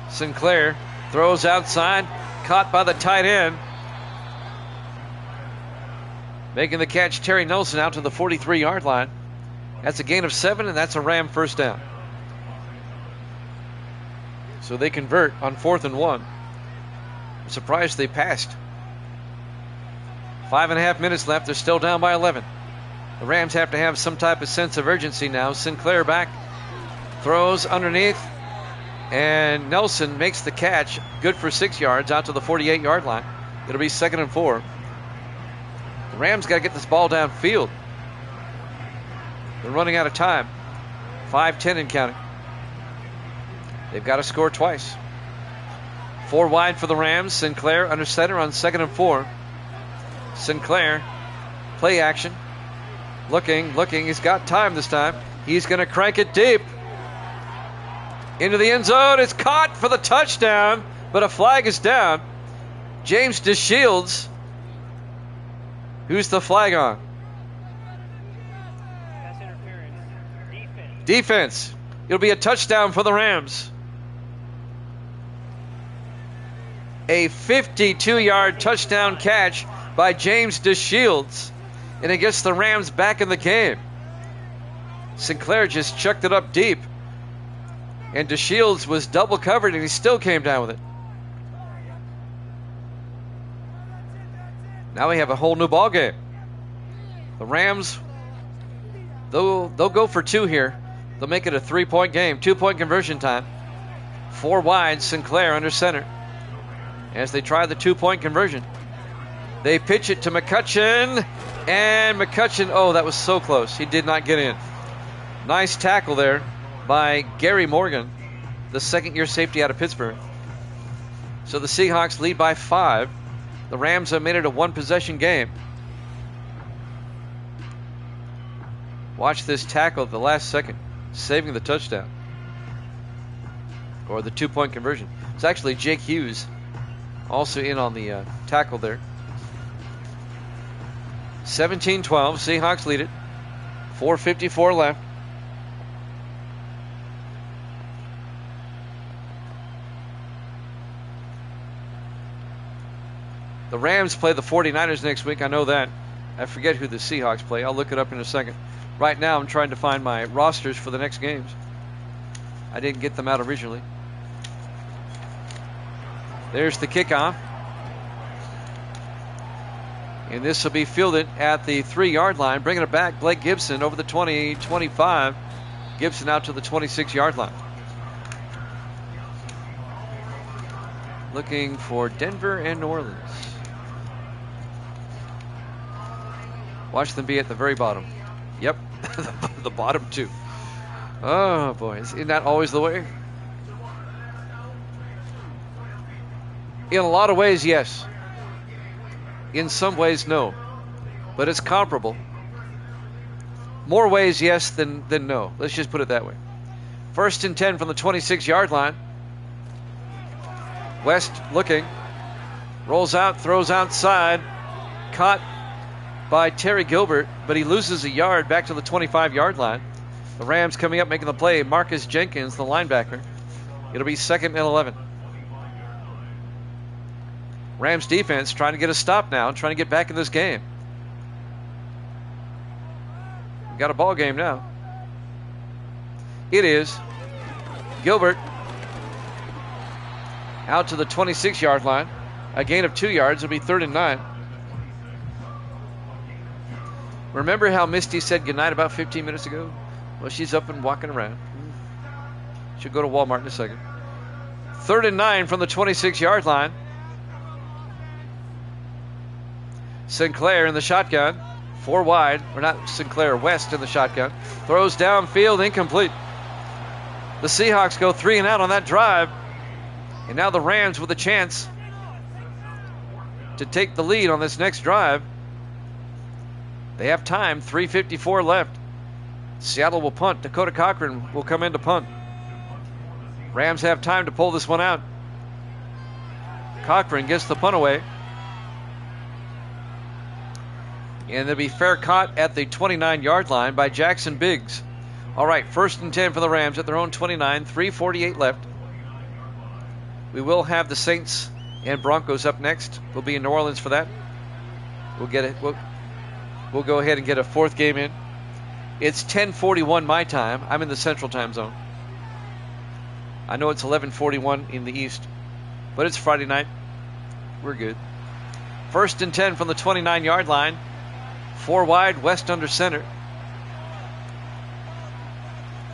Sinclair throws outside, caught by the tight end. Making the catch, Terry Nelson out to the 43-yard line. That's a gain of 7, and that's a Ram first down. So they convert on 4th and 1. I'm surprised they passed. 5.5 minutes left. They're still down by 11. The Rams have to have some type of sense of urgency now. Sinclair back, throws underneath, and Nelson makes the catch. Good for 6 yards out to the 48-yard line. It'll be 2nd and 4. The Rams got to get this ball downfield. They're running out of time. 5:10 and counting. They've got to score twice. 4 wide for the Rams. Sinclair under center on 2nd and 4. Sinclair, play action. Looking. He's got time this time. He's going to crank it deep. Into the end zone. It's caught for the touchdown, but a flag is down. James DeShields. Who's the flag on? That's interference. Defense. It'll be a touchdown for the Rams. A 52-yard touchdown catch by James DeShields, and it gets the Rams back in the game. Sinclair just chucked it up deep. And DeShields was double covered, and he still came down with it. Now we have a whole new ball game. The Rams, they'll go for two here. They'll make it a 3-point game. 2-point conversion time. 4 wide, Sinclair under center. As they try the 2-point conversion. They pitch it to McCutcheon. And McCutcheon, oh, that was so close. He did not get in. Nice tackle there by Gary Morgan, the second-year safety out of Pittsburgh. So the Seahawks lead by 5. The Rams have made it a 1-possession game. Watch this tackle at the last second, saving the touchdown. Or the 2-point conversion. It's actually Jake Hughes also in on the tackle there. 17-12, Seahawks lead it. 4:54 left. The Rams play the 49ers next week. I know that. I forget who the Seahawks play. I'll look it up in a second. Right now, I'm trying to find my rosters for the next games. I didn't get them out originally. There's the kickoff. And this will be fielded at the 3-yard line. Bringing it back, Blake Gibson over the 20, 25. Gibson out to the 26-yard line. Looking for Denver and New Orleans. Watch them be at the very bottom. Yep, the bottom two. Oh, boy. Isn't that always the way? In a lot of ways, yes. In some ways, no. But it's comparable. More ways, yes, than no. Let's just put it that way. 1st and 10 from the 26-yard line. West looking. Rolls out, throws outside. Caught by Terry Gilbert, but he loses a yard back to the 25-yard line. The Rams coming up making the play. Marcus Jenkins, the linebacker. It'll be 2nd and 11. Rams defense trying to get a stop now, trying to get back in this game. We've got a ball game now. It is Gilbert out to the 26-yard line. A gain of 2 yards. It'll be 3rd and 9. Remember how Misty said goodnight about 15 minutes ago? Well, she's up and walking around. She'll go to Walmart in a second. 3rd and 9 from the 26-yard line. Sinclair in the shotgun. 4 wide. Or not Sinclair, West in the shotgun. Throws downfield, incomplete. The Seahawks go 3 and out on that drive. And now the Rams with a chance to take the lead on this next drive. They have time, 3:54 left. Seattle will punt. Dakota Cochran will come in to punt. Rams have time to pull this one out. Cochran gets the punt away. And there'll be fair caught at the 29-yard line by Jackson Biggs. All right, 1st and 10 for the Rams at their own 29, 3:48 left. We will have the Saints and Broncos up next. We'll be in New Orleans for that. We'll get it. We'll go ahead and get a 4th game in. It's 10:41 my time. I'm in the Central Time Zone. I know it's 11:41 in the East, but it's Friday night. We're good. 1st and 10 from the 29-yard line. 4 wide, West under center.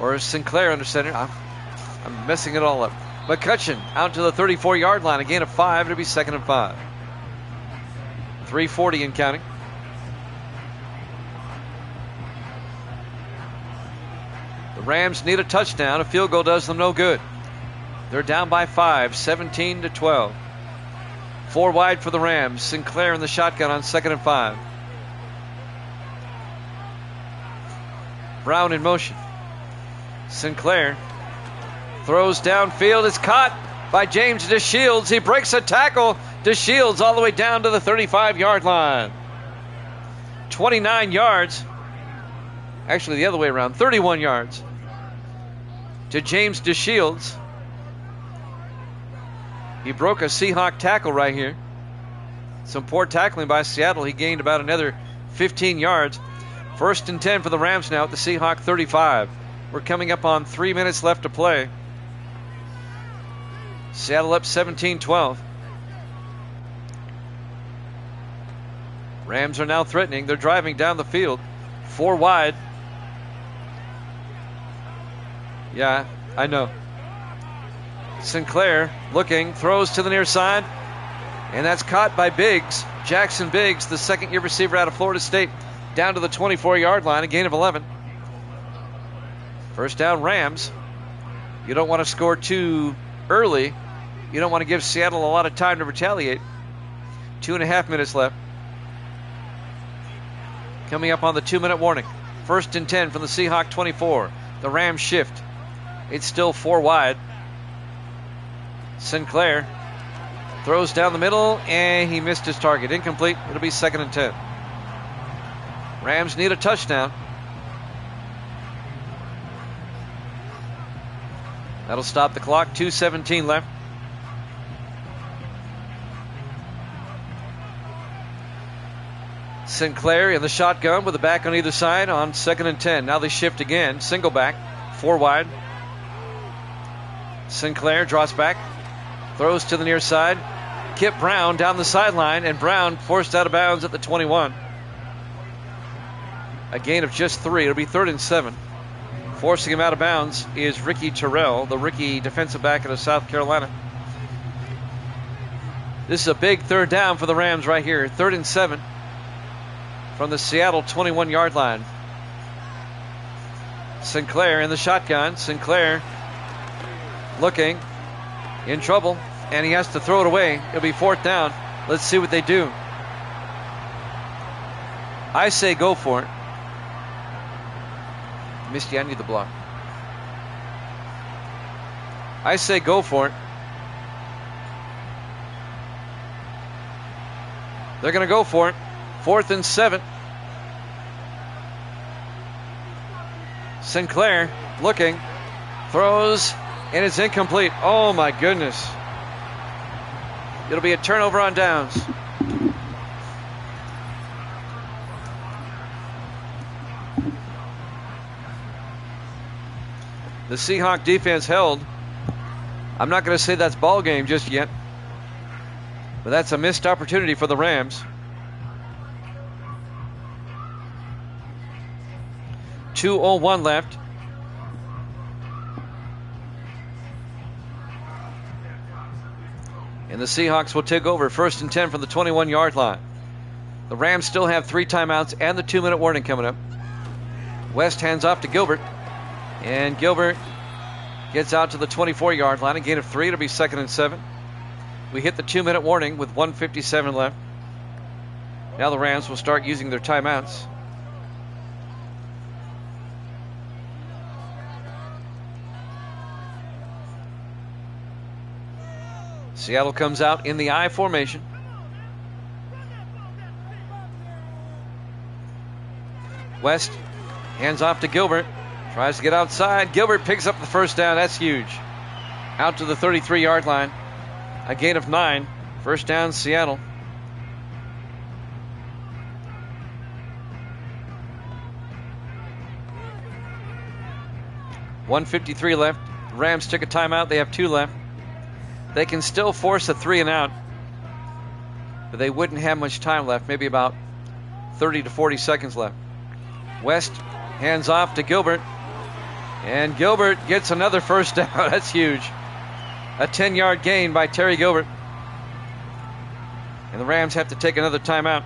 Or Sinclair under center. I'm messing it all up. McCutcheon out to the 34-yard line. A gain of 5. It'll be 2nd and 5. 3:40 and counting. The Rams need a touchdown. A field goal does them no good. They're down by 5, 17-12. 4 wide for the Rams. Sinclair in the shotgun on 2nd and 5. Brown in motion. Sinclair throws downfield. It's caught by James DeShields. He breaks a tackle. DeShields all the way down to the 35-yard line. 29 yards. Actually, the other way around. 31 yards to James DeShields. He broke a Seahawk tackle right here. Some poor tackling by Seattle. He gained about another 15 yards. First and 10 for the Rams now at the Seahawk 35. We're coming up on 3 minutes left to play. Seattle up 17-12. Rams are now threatening. They're driving down the field. 4 wide. Yeah, I know. Sinclair looking, throws to the near side, and that's caught by Biggs. Jackson Biggs, the second-year receiver out of Florida State, down to the 24-yard line, a gain of 11. First down, Rams. You don't want to score too early. You don't want to give Seattle a lot of time to retaliate. 2.5 minutes left. Coming up on the 2-minute warning. First and 10 from the Seahawk 24. The Rams shift. It's still 4 wide. Sinclair throws down the middle, and he missed his target. Incomplete. It'll be 2nd and 10. Rams need a touchdown. That'll stop the clock. 2:17 left. Sinclair in the shotgun with a back on either side on 2nd and 10. Now they shift again. Single back. 4 wide. Sinclair draws back. Throws to the near side. Kip Brown down the sideline, and Brown forced out of bounds at the 21. A gain of just 3. It'll be 3rd and 7. Forcing him out of bounds is Ricky Terrell, the rookie defensive back out of South Carolina. This is a big 3rd down for the Rams right here. 3rd and 7 from the Seattle 21-yard line. Sinclair in the shotgun. Sinclair looking, in trouble, and he has to throw it away. It'll be 4th down. Let's see what they do. I say go for it. Misty, I need the block. I say go for it. They're going to go for it. 4th and 7. Sinclair looking, throws, and it's incomplete. Oh my goodness. It'll be a turnover on downs. The Seahawk defense held. I'm not going to say that's ball game just yet, but that's a missed opportunity for the Rams. 2:01 left. And the Seahawks will take over. 1st and 10 from the 21-yard line. The Rams still have 3 timeouts and the 2-minute warning coming up. West hands off to Gilbert. And Gilbert gets out to the 24-yard line. A gain of 3. It'll be 2nd and 7. We hit the 2-minute warning with 1:57 left. Now the Rams will start using their timeouts. Seattle comes out in the I formation. West hands off to Gilbert. Tries to get outside. Gilbert picks up the 1st down. That's huge. Out to the 33-yard line. A gain of 9. 1st down, Seattle. $1:53 left. The Rams took a timeout. They have 2 left. They can still force a 3 and out, but they wouldn't have much time left, maybe about 30 to 40 seconds left. West hands off to Gilbert, and Gilbert gets another 1st down. That's huge. A 10-yard gain by Terry Gilbert. And the Rams have to take another timeout.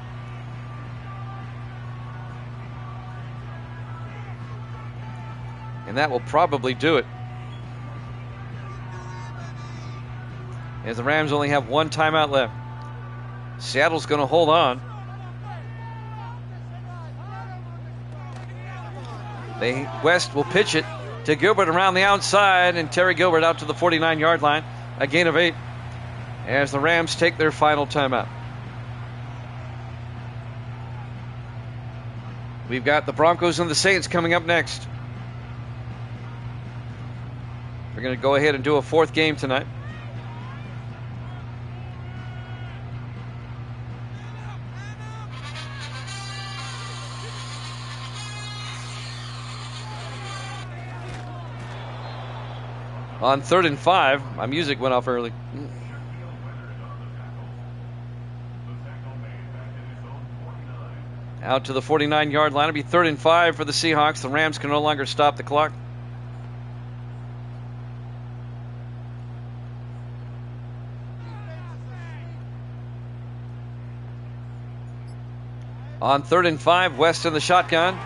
And that will probably do it, as the Rams only have 1 timeout left. Seattle's going to hold on. West will pitch it to Gilbert around the outside, and Terry Gilbert out to the 49-yard line. A gain of 8 as the Rams take their final timeout. We've got the Broncos and the Saints coming up next. We're going to go ahead and do a 4th game tonight. On 3rd and 5, my music went off early. Out to the 49-yard line. It'll be 3rd and 5 for the Seahawks. The Rams can no longer stop the clock. On 3rd and 5, West in the shotgun.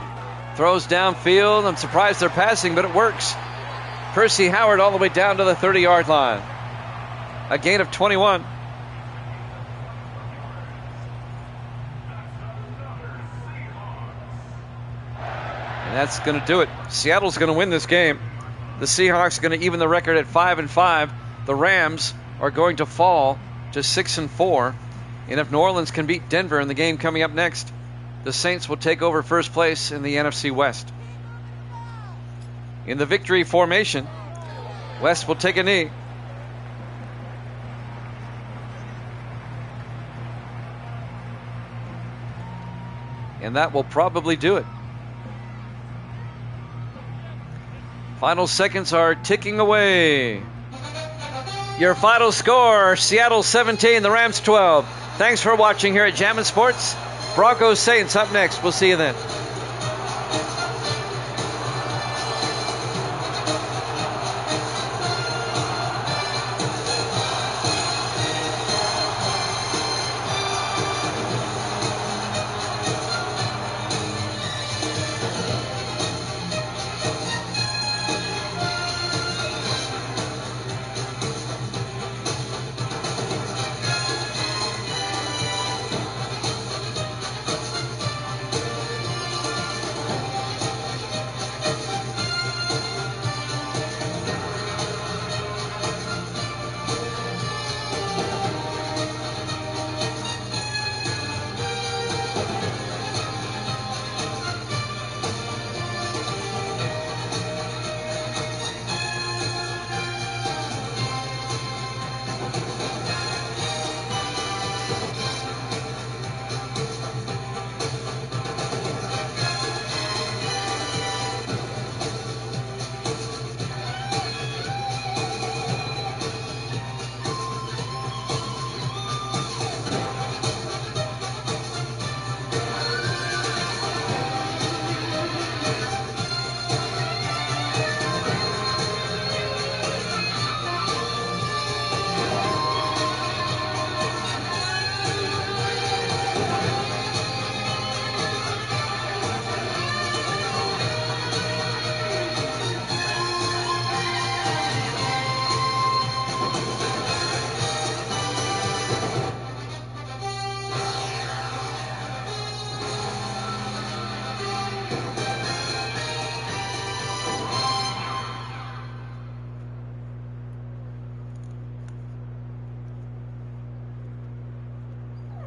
Throws downfield. I'm surprised they're passing, but it works. Percy Howard all the way down to the 30-yard line. A gain of 21. And that's going to do it. Seattle's going to win this game. The Seahawks are going to even the record at 5-5. The Rams are going to fall to 6-4. And if New Orleans can beat Denver in the game coming up next, the Saints will take over first place in the NFC West. In the victory formation, West will take a knee. And that will probably do it. Final seconds are ticking away. Your final score, Seattle 17, the Rams 12. Thanks for watching here at Jammin' Sports. Broncos Saints up next. We'll see you then.